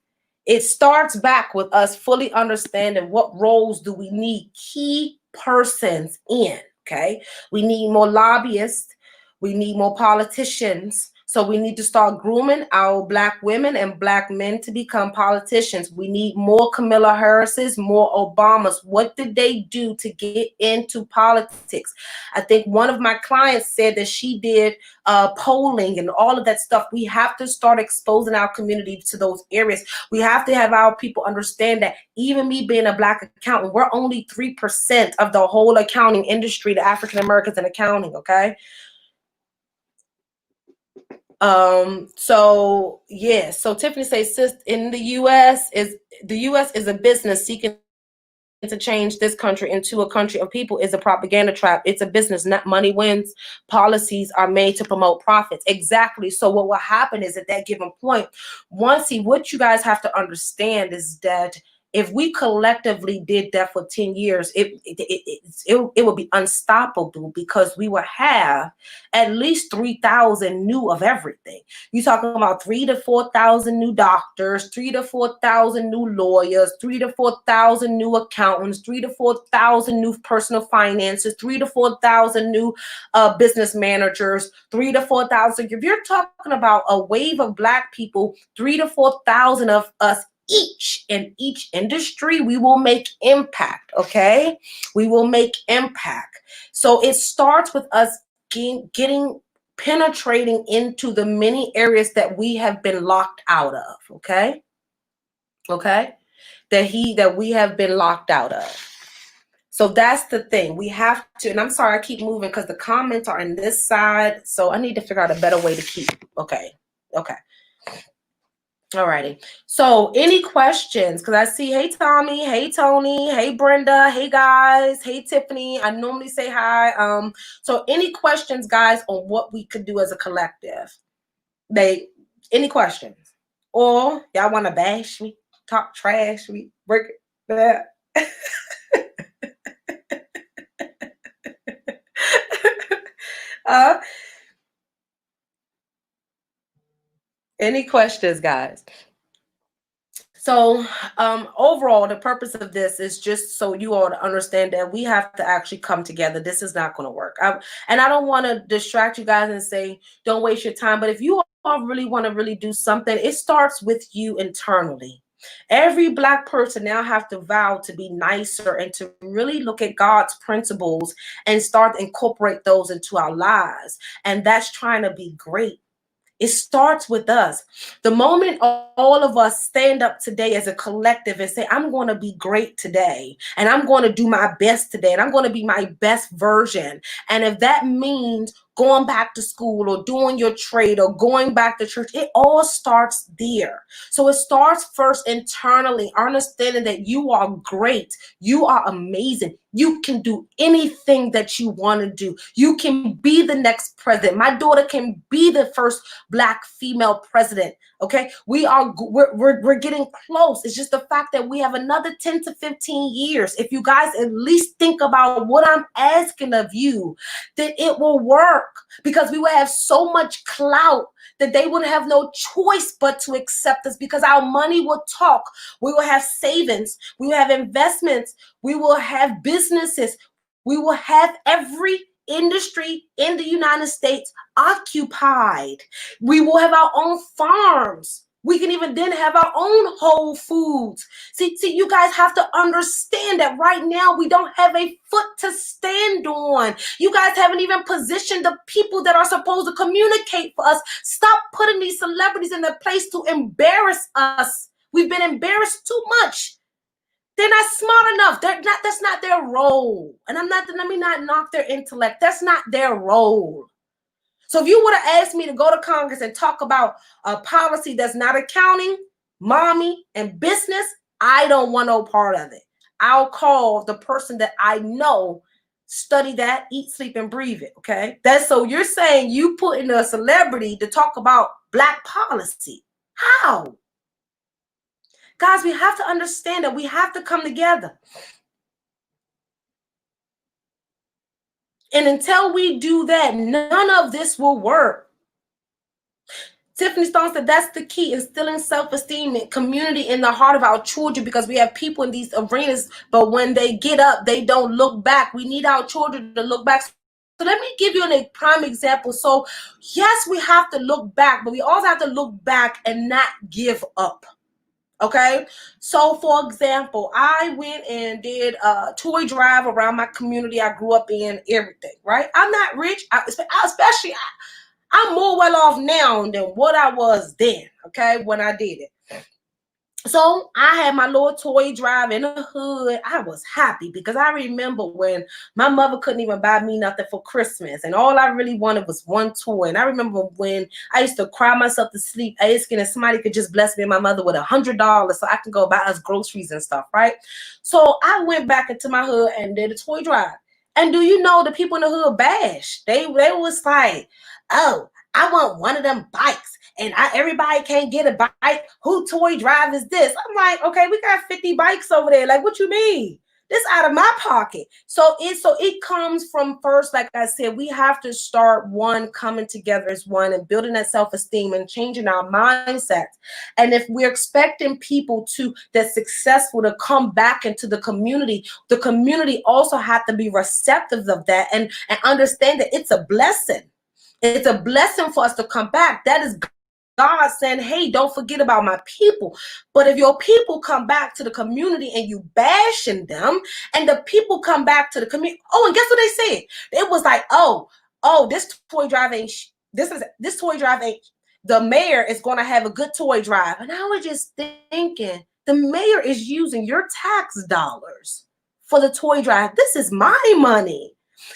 It starts back with us fully understanding what roles do we need key persons in, okay? We need more lobbyists. We need more politicians. So we need to start grooming our Black women and Black men to become politicians. We need more Kamala Harris's, more Obamas. What did they do to get into politics? I think one of my clients said that she did polling and all of that stuff. We have to start exposing our community to those areas. We have to have our people understand that even me being a Black accountant, we're only 3% of the whole accounting industry, the African Americans in accounting, okay? So yeah, so Tiffany says, sis, in the US is a business seeking to change this country into a country of people is a propaganda trap. It's a business, not money wins. Policies are made to promote profits. Exactly. So what will happen is at that given point, what you guys have to understand is that if we collectively did that for 10 years, it would be unstoppable because we would have at least 3,000 new of everything. You're talking about 3,000 to 4,000 new doctors, 3,000 to 4,000 new lawyers, 3,000 to 4,000 new accountants, 3,000 to 4,000 new personal finances, 3,000 to 4,000 new business managers, 3,000 to 4,000. If you're talking about a wave of Black people, 3,000 to 4,000 of us each in each industry, we will make impact. Okay, we will make impact. So it starts with us getting penetrating into the many areas that we have been locked out of. Okay, that we have been locked out of. So that's the thing. We have to, and I'm sorry I keep moving because the comments are on this side, so I need to figure out a better way to keep. Okay. Alrighty. So any questions? Because I see, hey Tommy, hey Tony, hey Brenda, hey guys, hey Tiffany. I normally say hi. So any questions, guys, on what we could do as a collective? Any questions? Or y'all want to bash me, talk trash me, break it? uh, any questions, guys? So overall, the purpose of this is just so you all to understand that we have to actually come together. This is not going to work. And I don't want to distract you guys and say, don't waste your time. But if you all really want to really do something, it starts with you internally. Every Black person now have to vow to be nicer and to really look at God's principles and start to incorporate those into our lives. And that's trying to be great. It starts with us. The moment all of us stand up today as a collective and say, I'm going to be great today, and I'm going to do my best today, and I'm going to be my best version. And if that means going back to school or doing your trade or going back to church, it all starts there. So it starts first internally, understanding that you are great. You are amazing. You can do anything that you want to do. You can be the next president. My daughter can be the first Black female president. Okay, we're getting close. It's just the fact that we have another 10 to 15 years. If you guys at least think about what I'm asking of you, that it will work, because we will have so much clout that they would have no choice but to accept us, because our money will talk. We will have savings. We will have investments. We will have businesses. We will have every industry in the United States occupied. We will have our own farms. We can even then have our own Whole Foods. See, you guys have to understand that right now we don't have a foot to stand on. You guys haven't even positioned the people that are supposed to communicate for us. Stop putting these celebrities in their place to embarrass us. We've been embarrassed too much. They're not smart enough. That's not their role. And let me not knock their intellect. That's not their role. So if you would have asked me to go to Congress and talk about a policy that's not accounting, mommy, and business, I don't want no part of it. I'll call the person that I know study that, eat, sleep, and breathe it. Okay. That's so you're saying you put in a celebrity to talk about Black policy. How? Guys, we have to understand that we have to come together. And until we do that, none of this will work. Tiffany Stone said that's the key, instilling self-esteem and community in the heart of our children, because we have people in these arenas, but when they get up, they don't look back. We need our children to look back. So let me give you a prime example. So yes, we have to look back, but we also have to look back and not give up. Okay, so for example, I went and did a toy drive around my community I grew up in, everything, right? I'm not rich, I'm more well off now than what I was then, okay, when I did it. So I had my little toy drive in the hood. I was happy because I remember when my mother couldn't even buy me nothing for Christmas, and all I really wanted was one toy. And I remember when I used to cry myself to sleep asking if somebody could just bless me and my mother with $100 so I can go buy us groceries and stuff, right? So I went back into my hood and did a toy drive. And do you know the people in the hood bashed? They was like, oh, I want one of them bikes. And everybody can't get a bike. Who toy drive is this? I'm like, okay, we got 50 bikes over there. Like, what you mean? This out of my pocket. So it comes from first, like I said, we have to start coming together as one and building that self-esteem and changing our mindsets. And if we're expecting people that's successful to come back into the community also have to be receptive of that and understand that it's a blessing. It's a blessing for us to come back. That is God saying, hey, don't forget about my people. But if your people come back to the community and you bashing them, and the people come back to the community, and guess what they said? It was like, this toy drive ain't, this toy drive ain't, the mayor is going to have a good toy drive. And I was just thinking, the mayor is using your tax dollars for the toy drive. This is my money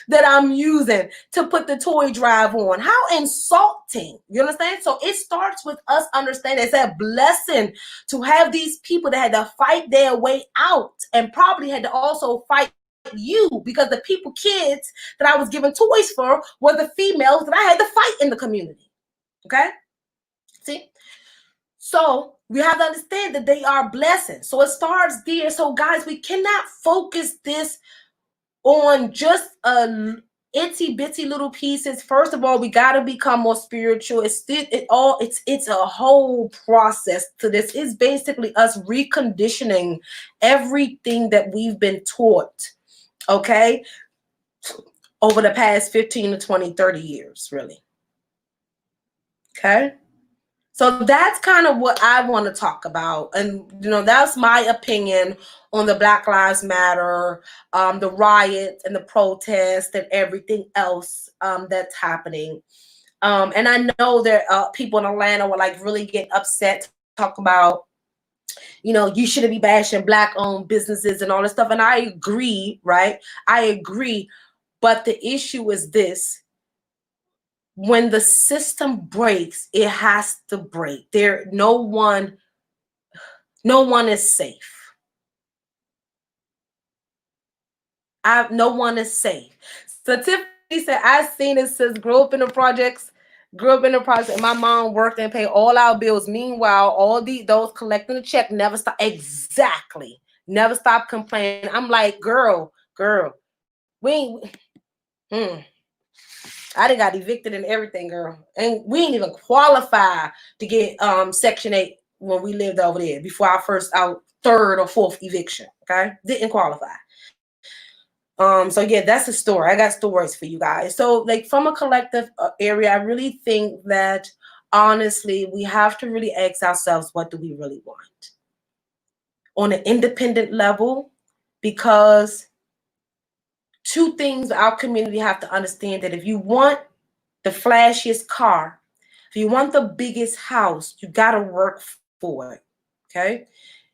that I'm using to put the toy drive on. How insulting. You understand? So it starts with us understanding it's a blessing to have these people that had to fight their way out and probably had to also fight you, because the kids that I was giving toys for were the females that I had to fight in the community. Okay? See? So we have to understand that they are blessings. So it starts there. So guys, we cannot focus this on just itsy bitsy little pieces. First of all, we got to become more spiritual. It's a whole process to this. It's basically us reconditioning everything that we've been taught, okay, over the past 15 to 20, 30 years, really. Okay. So that's kind of what I want to talk about. And, that's my opinion on the Black Lives Matter, the riots and the protests and everything else that's happening. And I know that people in Atlanta will like really get upset, talk about, you shouldn't be bashing Black-owned businesses and all this stuff. And I agree, right? I agree. But the issue is this. When the system breaks, it has to break. No one is safe. No one is safe. So Tiffany said, I've seen it since grew up in the projects, and my mom worked and paid all our bills. Meanwhile, all those collecting the check never stop. Exactly. Never stop complaining. I'm like, girl, I done got evicted and everything, girl. And we ain't even qualify to get Section 8 when we lived over there before our third or fourth eviction. Okay? Didn't qualify. So yeah, that's a story. I got stories for you guys. So like from a collective area, I really think that honestly, we have to really ask ourselves, what do we really want? On an independent level, because two things our community have to understand, that if you want the flashiest car, if you want the biggest house, you got to work for it. Okay.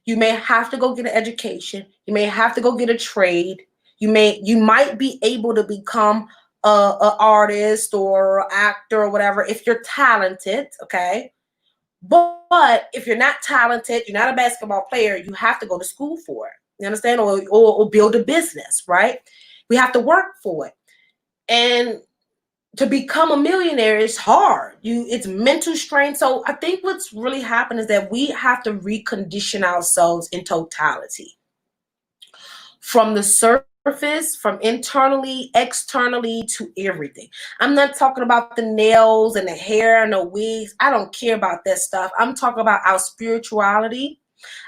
You may have to go get an education. You may have to go get a trade. You might be able to become an artist or actor or whatever if you're talented. Okay. But if you're not talented, you're not a basketball player, you have to go to school for it. You understand? Or build a business, right? We have to work for it. And to become a millionaire is hard. It's mental strain. So I think what's really happened is that we have to recondition ourselves in totality. From the surface, from internally, externally, to everything. I'm not talking about the nails and the hair and the wigs. I don't care about that stuff. I'm talking about our spirituality,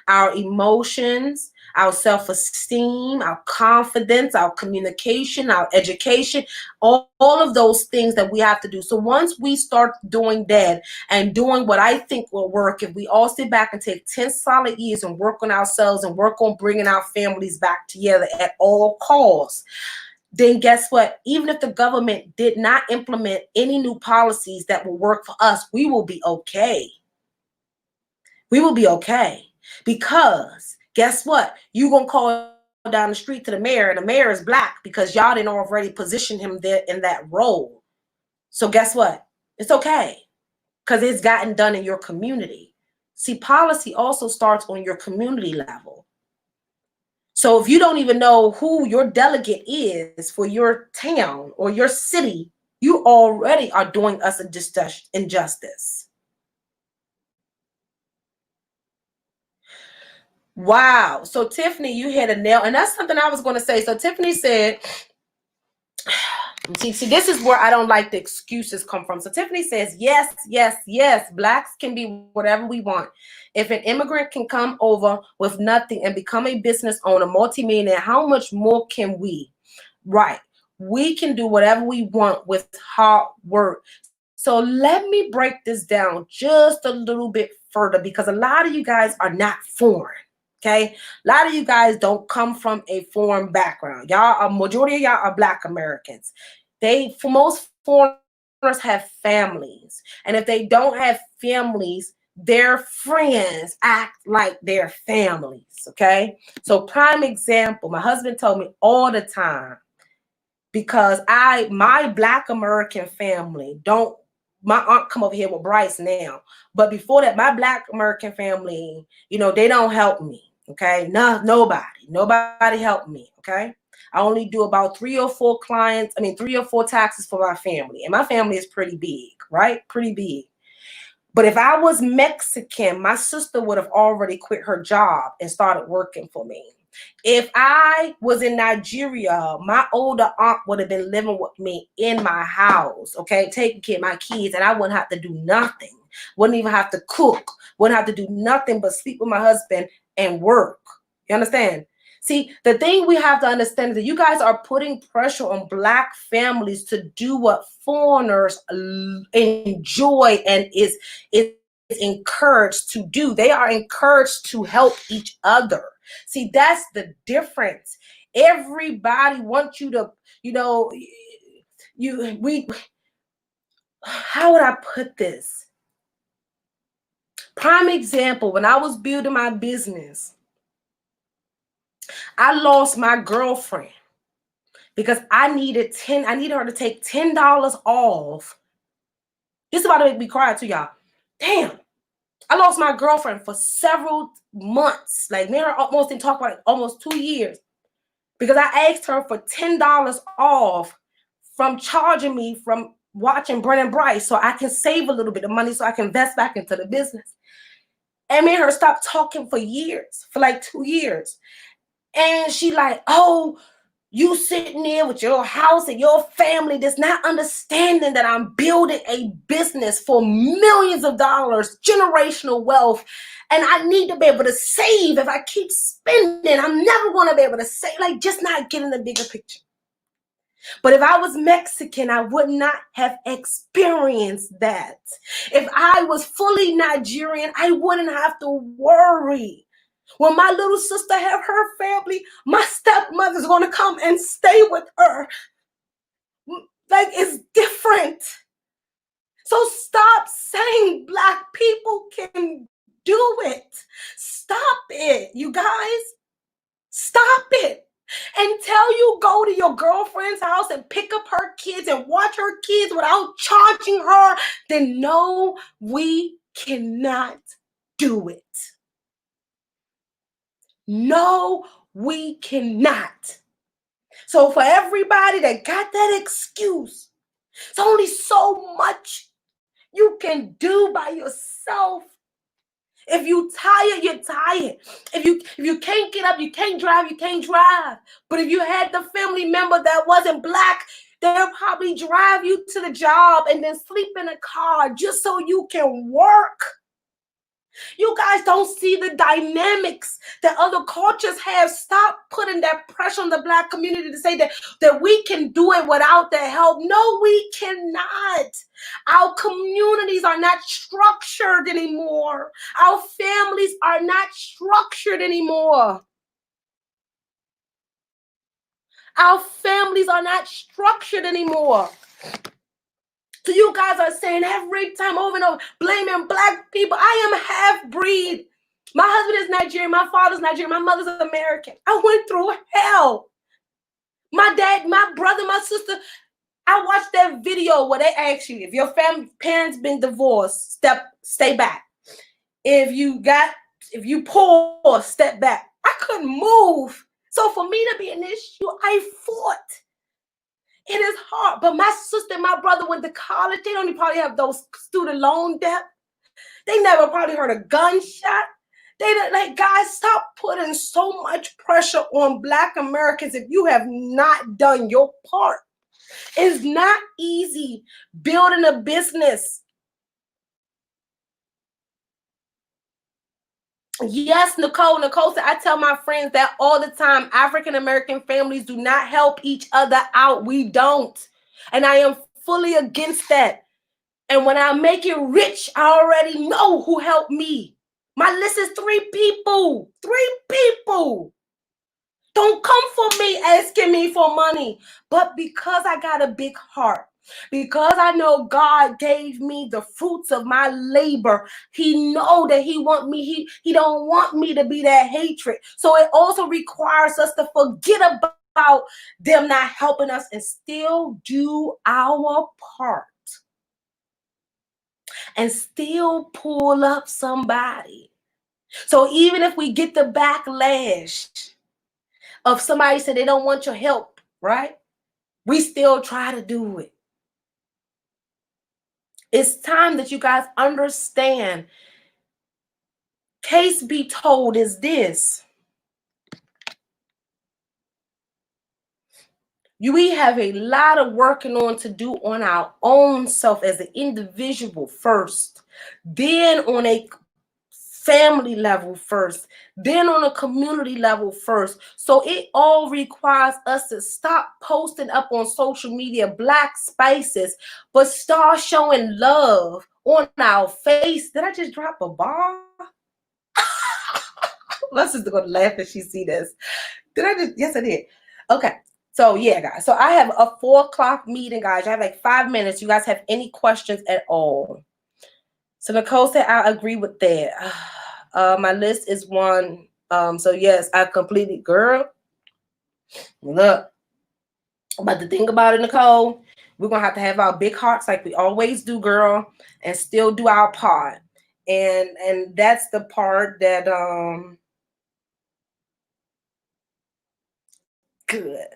our emotions, our self-esteem, our confidence, our communication, our education, all of those things that we have to do. So once we start doing that and doing what I think will work, if we all sit back and take 10 solid years and work on ourselves and work on bringing our families back together at all costs, then guess what? Even if the government did not implement any new policies that will work for us, we will be okay. We will be okay. Because guess what? You're going to call down the street to the mayor, and the mayor is black because y'all didn't already position him there in that role. So guess what? It's okay because it's gotten done in your community. See, policy also starts on your community level. So if you don't even know who your delegate is for your town or your city, you already are doing us an injustice. Wow. So Tiffany, you hit a nail, and that's something I was going to say. So Tiffany said, see, this is where I don't like the excuses come from. So Tiffany says, yes, yes, yes, blacks can be whatever we want. If an immigrant can come over with nothing and become a business owner, multimillionaire, how much more can we? Right. We can do whatever we want with hard work. So let me break this down just a little bit further, because a lot of you guys are not foreign. Okay, a lot of you guys don't come from a foreign background. Y'all, a majority of y'all are Black Americans. For most foreigners have families, and if they don't have families, their friends act like their families. Okay, so prime example, my husband told me all the time, because my Black American family don't. My aunt come over here with Bryce now, but before that, my Black American family, they don't help me. Okay, nobody helped me. Okay, I only do about 3 or 4 3 or 4 taxes for my family, and my family is pretty big, right? Pretty big. But if I was Mexican, my sister would have already quit her job and started working for me. If I was in Nigeria, my older aunt would have been living with me in my house, okay, taking care of my kids, and I wouldn't have to do nothing. Wouldn't even have to cook. Wouldn't have to do nothing but sleep with my husband and work. You understand? See, the thing we have to understand is that you guys are putting pressure on Black families to do what foreigners enjoy and is encouraged to do. They are encouraged to help each other. See, that's the difference. Everybody wants you to, how would I put this? Prime example, when I was building my business, I lost my girlfriend because I needed her to take $10 off. This is about to make me cry to y'all. Damn. I lost my girlfriend for several months. Like, me and her almost didn't talk about it, almost 2 years. Because I asked her for $10 off from charging me from watching Brennan Bryce, so I can save a little bit of money so I can invest back into the business. And me and her stopped talking for years, for like 2 years. And she like, oh, you sitting there with your house and your family that's not understanding that I'm building a business for millions of dollars, generational wealth, and I need to be able to save. If I keep spending, I'm never going to be able to save. Like, just not getting the bigger picture. But if I was Mexican, I would not have experienced that. If I was fully Nigerian, I wouldn't have to worry. When my little sister have her family, my stepmother's going to come and stay with her. Like, it's different. So stop saying Black people can do it. Stop it, you guys. Stop it. Until you go to your girlfriend's house and pick up her kids and watch her kids without charging her, then no, we cannot do it. No, we cannot. So for everybody that got that excuse, it's only so much you can do by yourself. If you tired, you're tired. If you can't get up, you can't drive, you can't drive. But if you had the family member that wasn't Black, they'll probably drive you to the job and then sleep in a car just so you can work. You guys don't see the dynamics that other cultures have. Stop putting that pressure on the Black community to say that we can do it without their help. No, we cannot. Our communities are not structured anymore. Our families are not structured anymore. Our families are not structured anymore. So you guys are saying every time over and over, blaming Black people. I am half-breed. My husband is Nigerian. My father's Nigerian. My mother's American. I went through hell. My dad, my brother, my sister. I watched that video where they ask you, if your parents been divorced, stay back. If you poor, step back. I couldn't move. So for me to be an issue, I fought. It is hard. But my sister and my brother went to college. They don't probably have those student loan debt. They never probably heard a gunshot. Guys, stop putting so much pressure on Black Americans if you have not done your part. It's not easy building a business. Yes, Nicole said, I tell my friends that all the time. African American families do not help each other out. We don't. And I am fully against that. And when I make it rich, I already know who helped me. My list is 3 people. 3 people. Don't come for me asking me for money. But because I got a big heart, because I know God gave me the fruits of my labor, He know that He want me. He don't want me to be that hatred. So it also requires us to forget about them not helping us and still do our part. And still pull up somebody. So even if we get the backlash of somebody said they don't want your help, right? We still try to do it. It's time that you guys understand. Case be told is this. We have a lot of working on to do on our own self as an individual first, then on a family level first, then on a community level first. So it all requires us to stop posting up on social media Black spices, but start showing love on our face. Did I just drop a bar? My sister gonna laugh if she see this. Did I just? Yes, I did. Okay. So yeah, guys. So I have a 4 o'clock meeting, guys. I have like 5 minutes. You guys have any questions at all? So Nicole said, I agree with that. My list is 1. So yes, I completed, girl. Look, but the thing about it, Nicole, we're gonna have to have our big hearts like we always do, girl, and still do our part. And that's the part that good.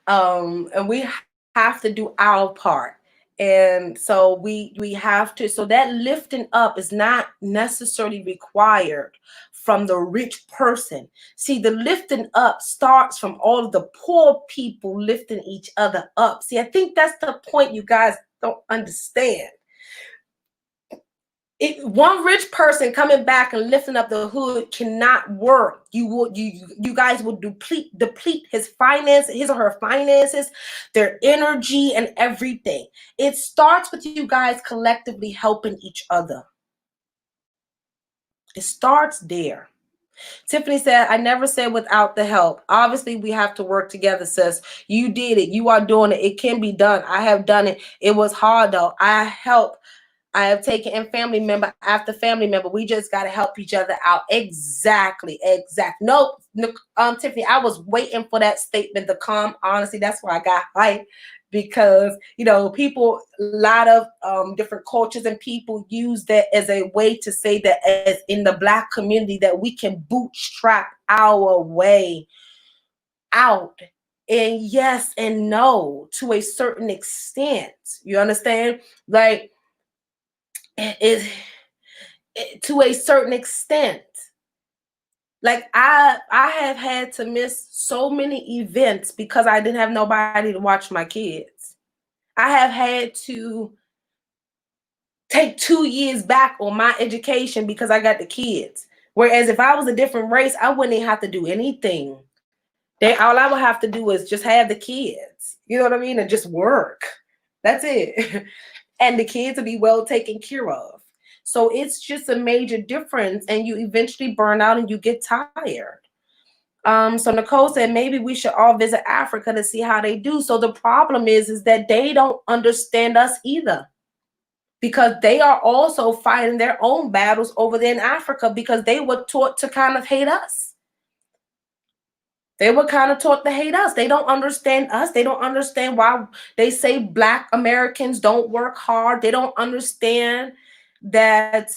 And we have to do our part. And so we have to, so that lifting up is not necessarily required from the rich person. See, the lifting up starts from all of the poor people lifting each other up. See, I think that's the point you guys don't understand. One rich person coming back and lifting up the hood cannot work. You guys will deplete his finances, his or her finances, their energy, and everything. It starts with you guys collectively helping each other. It starts there. Tiffany said, I never said without the help. Obviously, we have to work together, sis. You did it. You are doing it. It can be done. I have done it. It was hard, though. I have taken in family member after family member. We just got to help each other out. Exactly. No, Tiffany, I was waiting for that statement to come. Honestly, that's why I got hyped, because, people, a lot of different cultures and people use that as a way to say that as in the Black community that we can bootstrap our way out. And yes and no to a certain extent. You understand? Like, to a certain extent. Like I have had to miss so many events because I didn't have nobody to watch my kids. I have had to take 2 years back on my education because I got the kids. Whereas if I was a different race, I wouldn't even have to do anything. All I would have to do is just have the kids. You know what I mean? And just work. That's it. And the kids will be well taken care of. So it's just a major difference, and you eventually burn out and you get tired. So Nicole said maybe we should all visit Africa to see how they do. So the problem is that they don't understand us either, because they are also fighting their own battles over there in Africa because they were taught to kind of hate us. They were kind of taught to hate us. They don't understand us. They don't understand why they say Black Americans don't work hard. They don't understand that,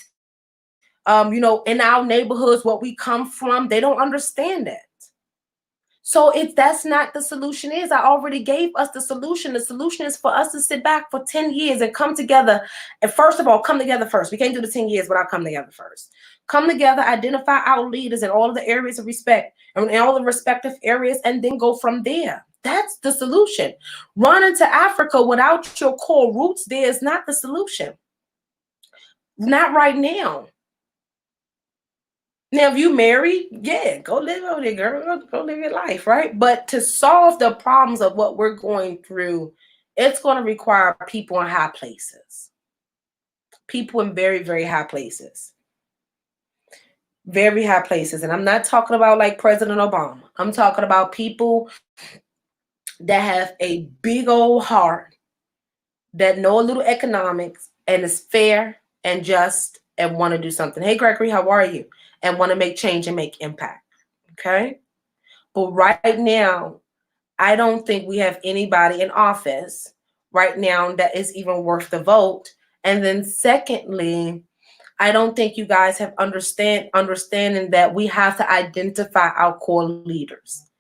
in our neighborhoods, what we come from, they don't understand that. So that's not the solution is. I already gave us the solution. The solution is for us to sit back for 10 years and come together. And first of all, come together first. We can't do the 10 years without coming together first. Come together, identify our leaders in all of the areas of respect and in all the respective areas, and then go from there. That's the solution. Running to Africa without your core roots there is not the solution. Not right now. Now, if you married, yeah, go live over there, girl. Go live your life, right? But to solve the problems of what we're going through, it's going to require people in high places. People in very, very high places. Very high places. And I'm not talking about like President Obama. I'm talking about people that have a big old heart, that know a little economics and is fair and just and want to do something. Hey, Gregory, how are you? And want to make change and make impact. Okay. But right now, I don't think we have anybody in office right now that is even worth the vote. And then secondly, I don't think you guys have understanding that we have to identify our core leaders.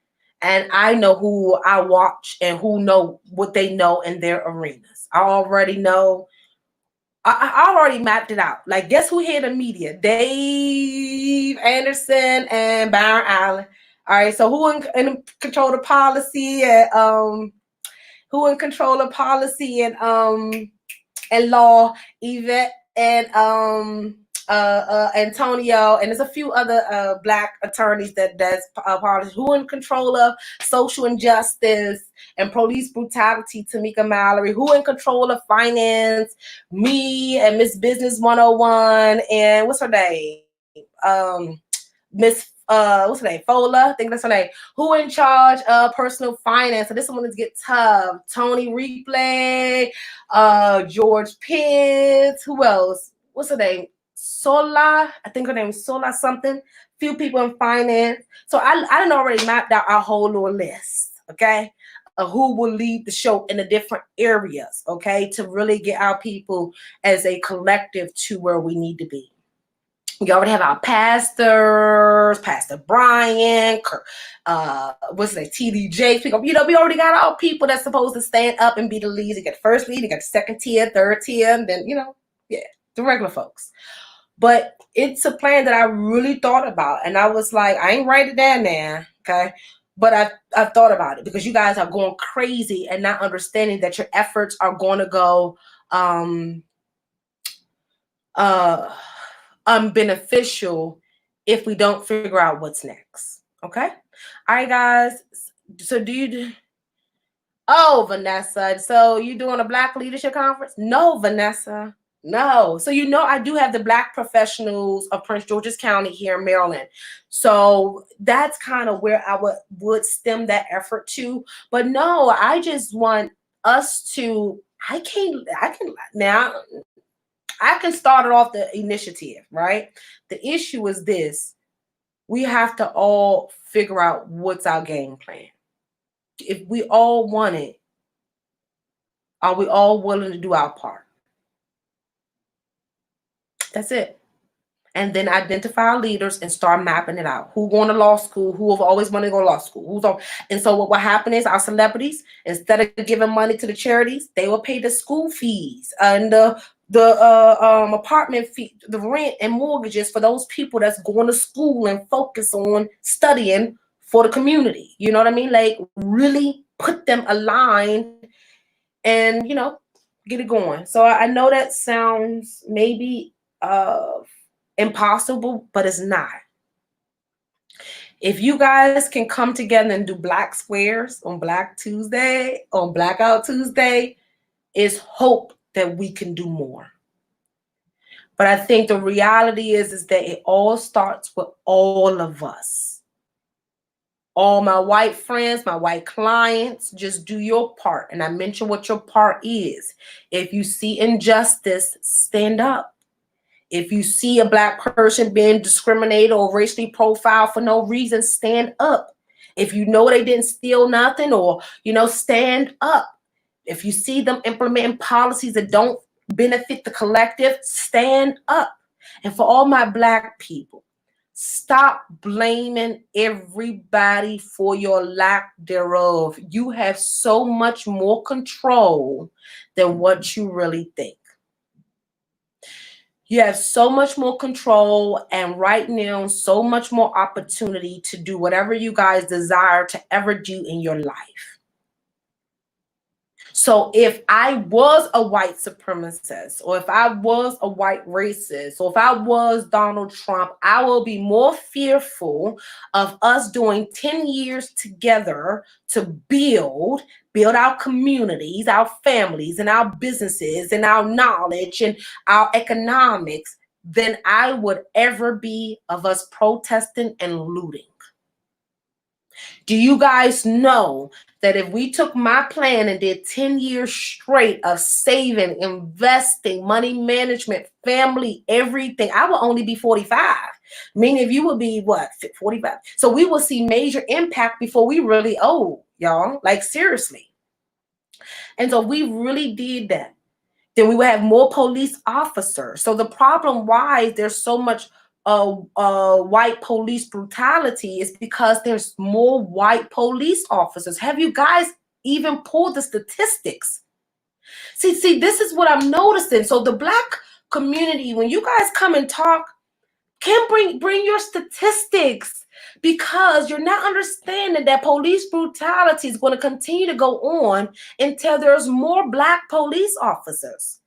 And I know who I watch and who know what they know in their arenas. I already know. I already mapped it out. Like, guess who here in the media? Dave Anderson and Byron Allen. All right, so who in control of policy and who in control of policy and law? Yvette and Antonio, and there's a few other Black attorneys that's policy. Who in control of social injustice and police brutality? Tamika Mallory. Who in control of finance? Me and Miss Business 101 and what's her name? Miss what's her name? Fola, I think that's her name. Who in charge of personal finance? So this one is get tough. Tony Replay, George Pitts. Who else? What's her name? Sola. I think her name is Sola something. Few people in finance. So I done already mapped out our whole little list. Okay. Of who will lead the show in the different areas. Okay. To really get our people as a collective to where we need to be. We already have our pastors, Pastor Brian, what's it, TD Jakes. We already got our people that's supposed to stand up and be the leads. You got the first lead, you got the second tier, third tier, and then, the regular folks. But it's a plan that I really thought about. And I was like, I ain't write it down now, okay? But I've thought about it because you guys are going crazy and not understanding that your efforts are going to go unbeneficial if we don't figure out what's next. Okay. All right, guys. So Vanessa, so you doing a Black Leadership Conference? No, Vanessa. No. So I do have the Black professionals of Prince George's County here in Maryland. So that's kind of where I would stem that effort to. But no, I just want us to, I can start it off the initiative, right? The issue is this. We have to all figure out what's our game plan. If we all want it, are we all willing to do our part? That's it. And then identify our leaders and start mapping it out. Who going to law school? Who have always wanted to go to law school? And so what will happen is our celebrities, instead of giving money to the charities, they will pay the school fees and the the apartment fee, the rent and mortgages for those people that's going to school and focus on studying for the community. You know what I mean? Like really put them aligned and, get it going. So I know that sounds maybe impossible, but it's not. If you guys can come together and do black squares on Black Tuesday, on Blackout Tuesday, it's hope that we can do more. But I think the reality is that it all starts with all of us. All my white friends, my white clients, just do your part. And I mentioned what your part is. If you see injustice, stand up. If you see a black person being discriminated or racially profiled for no reason, stand up. If you know they didn't steal nothing or, stand up. If you see them implementing policies that don't benefit the collective, stand up. And for all my black people, stop blaming everybody for your lack thereof. You have so much more control than what you really think. You have so much more control and right now so much more opportunity to do whatever you guys desire to ever do in your life. So if I was a white supremacist, or if I was a white racist, or if I was Donald Trump, I will be more fearful of us doing 10 years together to build our communities, our families, and our businesses, and our knowledge, and our economics than I would ever be of us protesting and looting. Do you guys know that if we took my plan and did 10 years straight of saving, investing, money management, family, everything, I will only be 45. Meaning if you would be, 45? So we will see major impact before we really old, y'all. Like seriously. And so we really did that. Then we would have more police officers. So the problem why there's so much white police brutality is because there's more white police officers. Have you guys even pulled the statistics? See, this is what I'm noticing. So the black community, when you guys come and talk, can bring your statistics, because you're not understanding that police brutality is going to continue to go on until there's more black police officers,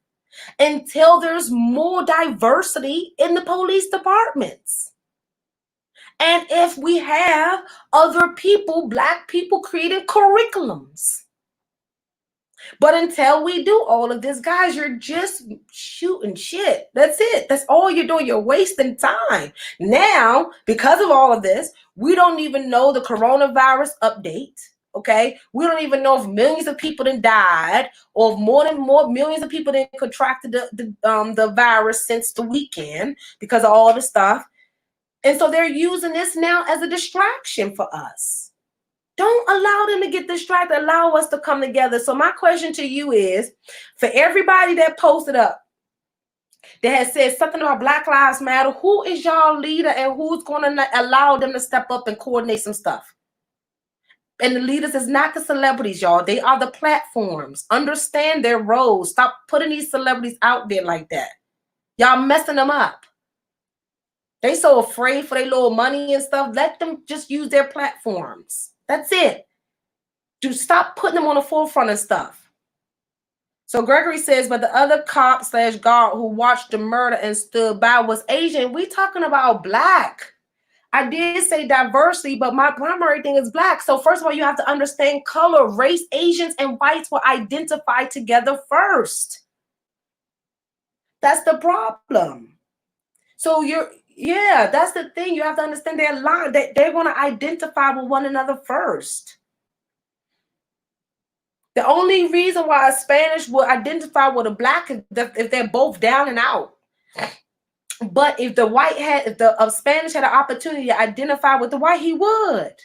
until there's more diversity in the police departments. And if we have other people, black people, creating curriculums. But until we do all of this, guys, you're just shooting shit. That's it. That's all you're doing. You're wasting time. Now, because of all of this, we don't even know the coronavirus update. Okay, we don't even know if millions of people then died, or if more millions of people then contracted the virus since the weekend because of all the stuff. And so they're using this now as a distraction for us. Don't allow them to get distracted. Allow us to come together. So my question to you is, for everybody that posted up, that has said something about Black Lives Matter, who is y'all leader and who's going to allow them to step up and coordinate some stuff? And the leaders is not the celebrities, y'all. They are the platforms. Understand their roles. Stop putting these celebrities out there like that. Y'all messing them up. They so afraid for their little money and stuff. Let them just use their platforms. That's it. Do stop putting them on the forefront of stuff. So Gregory says, but the other cop / guard who watched the murder and stood by was Asian. We talking about black. I did say diversity, but my primary thing is black. So first of all, you have to understand color, race. Asians and whites were identified together first. That's the problem. So that's the thing. You have to understand their line. They're going to identify with one another first. The only reason why a Spanish will identify with a black is if they're both down and out. But if the Spanish had an opportunity to identify with the white, he would.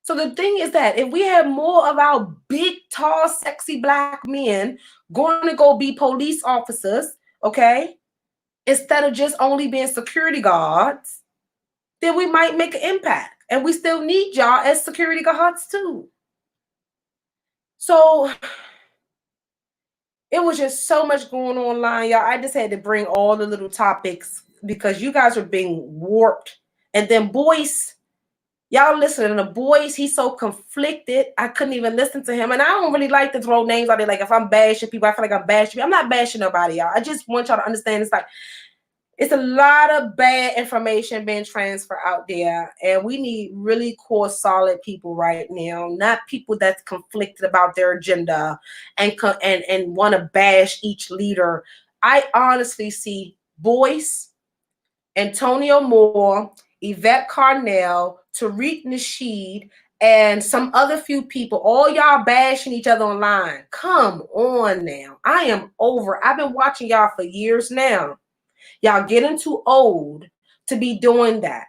So the thing is that if we have more of our big, tall, sexy black men going to go be police officers, okay, instead of just only being security guards, then we might make an impact. And we still need y'all as security guards too. So It was just so much going on online, y'all. I just had to bring all the little topics because you guys are being warped. And then Boyce, y'all listening to Boyce, he's so conflicted. I couldn't even listen to him. And I don't really like to throw names out there. Like if I'm bashing people, I feel like I'm bashing people. I'm not bashing nobody, y'all. I just want y'all to understand it's like it's a lot of bad information being transferred out there, and we need really core, solid people right now, not people that's conflicted about their agenda and want to bash each leader. I honestly see Boyce, Antonio Moore, Yvette Carnell, Tariq Nasheed, and some other few people, all y'all bashing each other online. Come on now. I am over. I've been watching y'all for years now. Y'all getting too old to be doing that.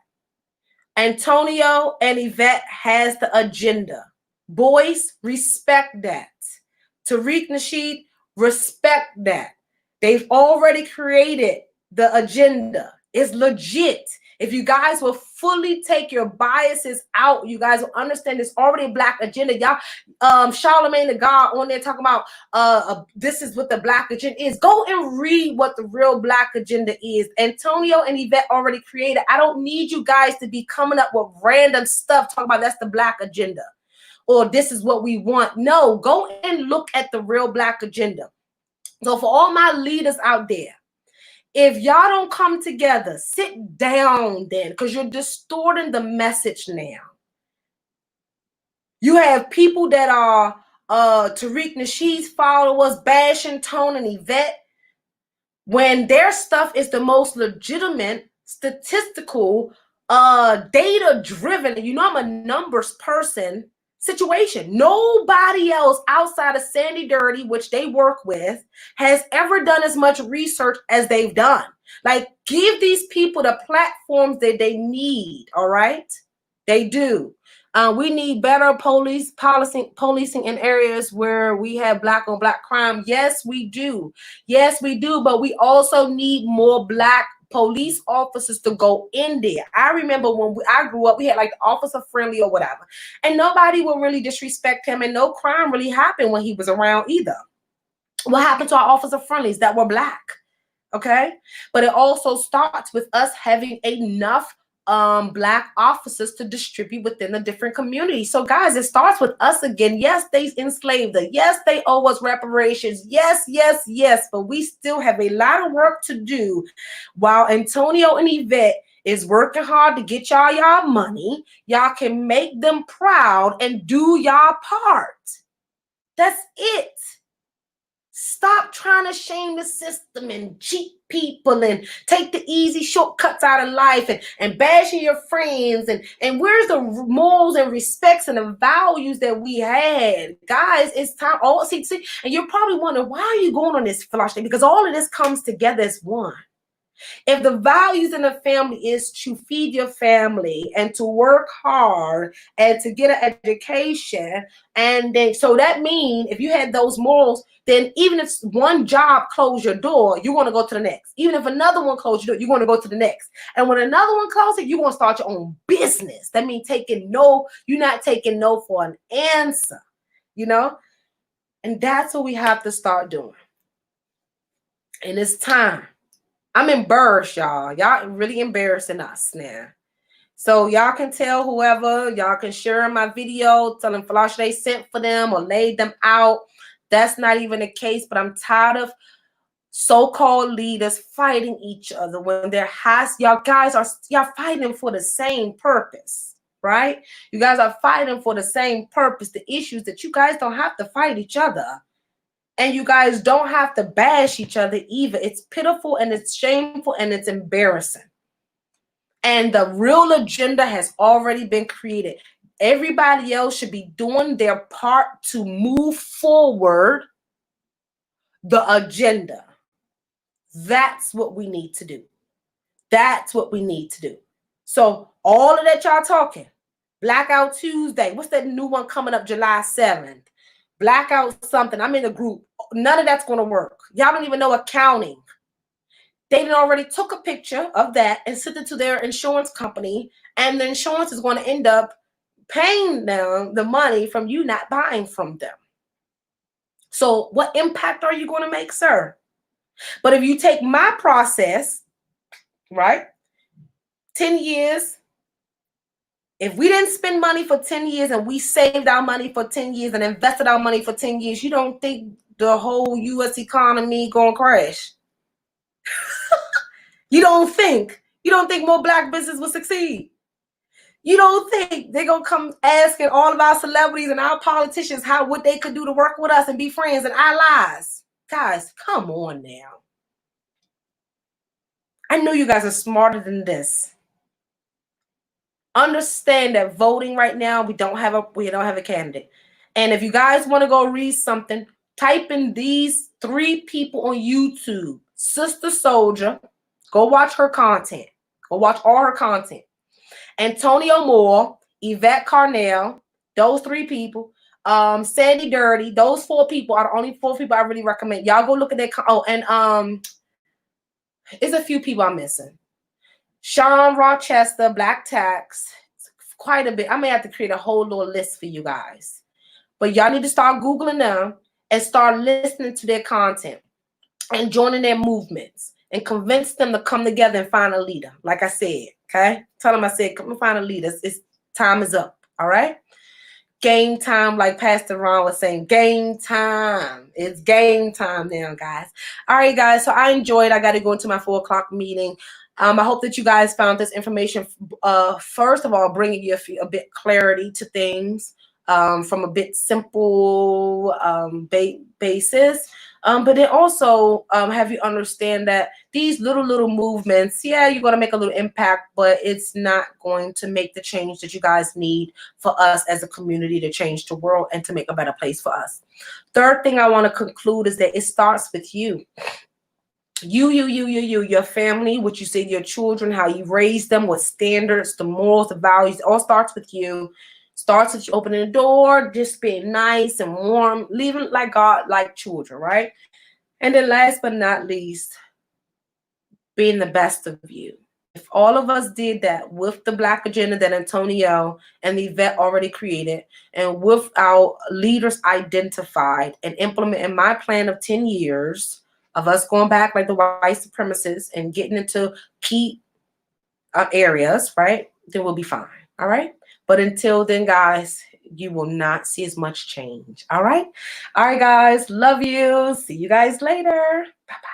Antonio and Yvette has the agenda. Boys, respect that. Tariq Nasheed, respect that. They've already created the agenda. It's legit. If you guys will fully take your biases out, you guys will understand it's already a black agenda. Y'all, Charlemagne the God on there talking about this is what the black agenda is. Go and read what the real black agenda is. Antonio and Yvette already created. I don't need you guys to be coming up with random stuff talking about that's the black agenda or this is what we want. No, go and look at the real black agenda. So for all my leaders out there, if y'all don't come together, sit down then, because you're distorting the message now. You have people that are Tariq Nasheed's followers bashing Tone and Yvette when their stuff is the most legitimate, statistical, data driven. You know, I'm a numbers person. Situation. Nobody else outside of Sandy Dirty, which they work with, has ever done as much research as they've done. Like, give these people the platforms that they need. All right, they do. We need better policing in areas where we have black on black crime. Yes, we do. Yes, we do. But we also need more black police officers to go in there. I remember when I grew up, we had like the officer friendly or whatever, and nobody would really disrespect him, and no crime really happened when he was around either. What happened to our officer friendlies that were black? Okay, but it also starts with us having enough black officers to distribute within the different communities. So guys, it starts with us again. Yes, they enslaved us. Yes, they owe us reparations. Yes, yes, yes, but we still have a lot of work to do. While Antonio and Yvette is working hard to get y'all money, y'all can make them proud and do y'all part. That's it. Stop trying to shame the system and cheat people and take the easy shortcuts out of life and bashing your friends. And where's the morals and respects and the values that we had? Guys, it's time. Oh, see, and you're probably wondering, why are you going on this Folasade? Because all of this comes together as one. If the values in the family is to feed your family and to work hard and to get an education, and then so that means if you had those morals, then even if one job closed your door, you want to go to the next. Even if another one closed your door, you want to go to the next. And when another one closes, you want to start your own business. That means taking no, you're not taking no for an answer, you know? And that's what we have to start doing. And it's time. I'm embarrassed, y'all. Y'all really embarrassing us now. So y'all can tell whoever, y'all can share my video, tell them Folasade sent for them or laid them out. That's not even the case, but I'm tired of so-called leaders fighting each other when there has, y'all guys are, y'all fighting for the same purpose, right? You guys are fighting for the same purpose. The issues that you guys don't have to fight each other. And you guys don't have to bash each other either. It's pitiful and it's shameful and it's embarrassing. And the real agenda has already been created. Everybody else should be doing their part to move forward the agenda. That's what we need to do. That's what we need to do. So all of that y'all talking, Blackout Tuesday, what's that new one coming up July 7th? Blackout something. I'm in a group. None of that's going to work. Y'all don't even know accounting. They already took a picture of that and sent it to their insurance company, and the insurance is going to end up paying them the money from you not buying from them. So what impact are you going to make, sir? But if you take my process, right, 10 years, if we didn't spend money for 10 years and we saved our money for 10 years and invested our money for 10 years, you don't think the whole U.S. economy going to crash? You don't think more black business will succeed? You don't think they're going to come asking all of our celebrities and our politicians what they could do to work with us and be friends and allies? Guys, come on now. I know you guys are smarter than this. Understand that voting right now, we don't have a candidate. And if you guys want to go read something, type in these 3 people on YouTube. Sister Soldier, go watch her content. Go watch all her content. Antonio Moore, Yvette Carnell, those 3 people. Sandy Dirty, those 4 people are the only 4 people I really recommend. Y'all go look at their there's a few people I'm missing. Sean Rochester, Black Tax, quite a bit. I may have to create a whole little list for you guys. But y'all need to start Googling them and start listening to their content and joining their movements and convince them to come together and find a leader. Like I said, okay? Tell them I said, come and find a leader. It's time is up, all right? Game time, like Pastor Ron was saying, game time. It's game time now, guys. All right, guys, so I enjoyed. I got to go into my 4 o'clock meeting. I hope that you guys found this information, first of all, bringing you a bit clarity to things from a bit simple basis. But then also have you understand that these little movements, yeah, you're going to make a little impact, but it's not going to make the change that you guys need for us as a community to change the world and to make a better place for us. Third thing I want to conclude is that it starts with you. Your family, what you say to your children, how you raise them, what standards, the morals, the values, it all starts with you. Starts with you opening the door, just being nice and warm, living like God, like children, right? And then last but not least, being the best of you. If all of us did that with the Black agenda that Antonio and the vet already created, and with our leaders identified and implementing my plan of 10 years of us going back like the white supremacists and getting into key areas, right, then we'll be fine, all right? But until then, guys, you will not see as much change, all right? All right, guys, love you. See you guys later. Bye-bye.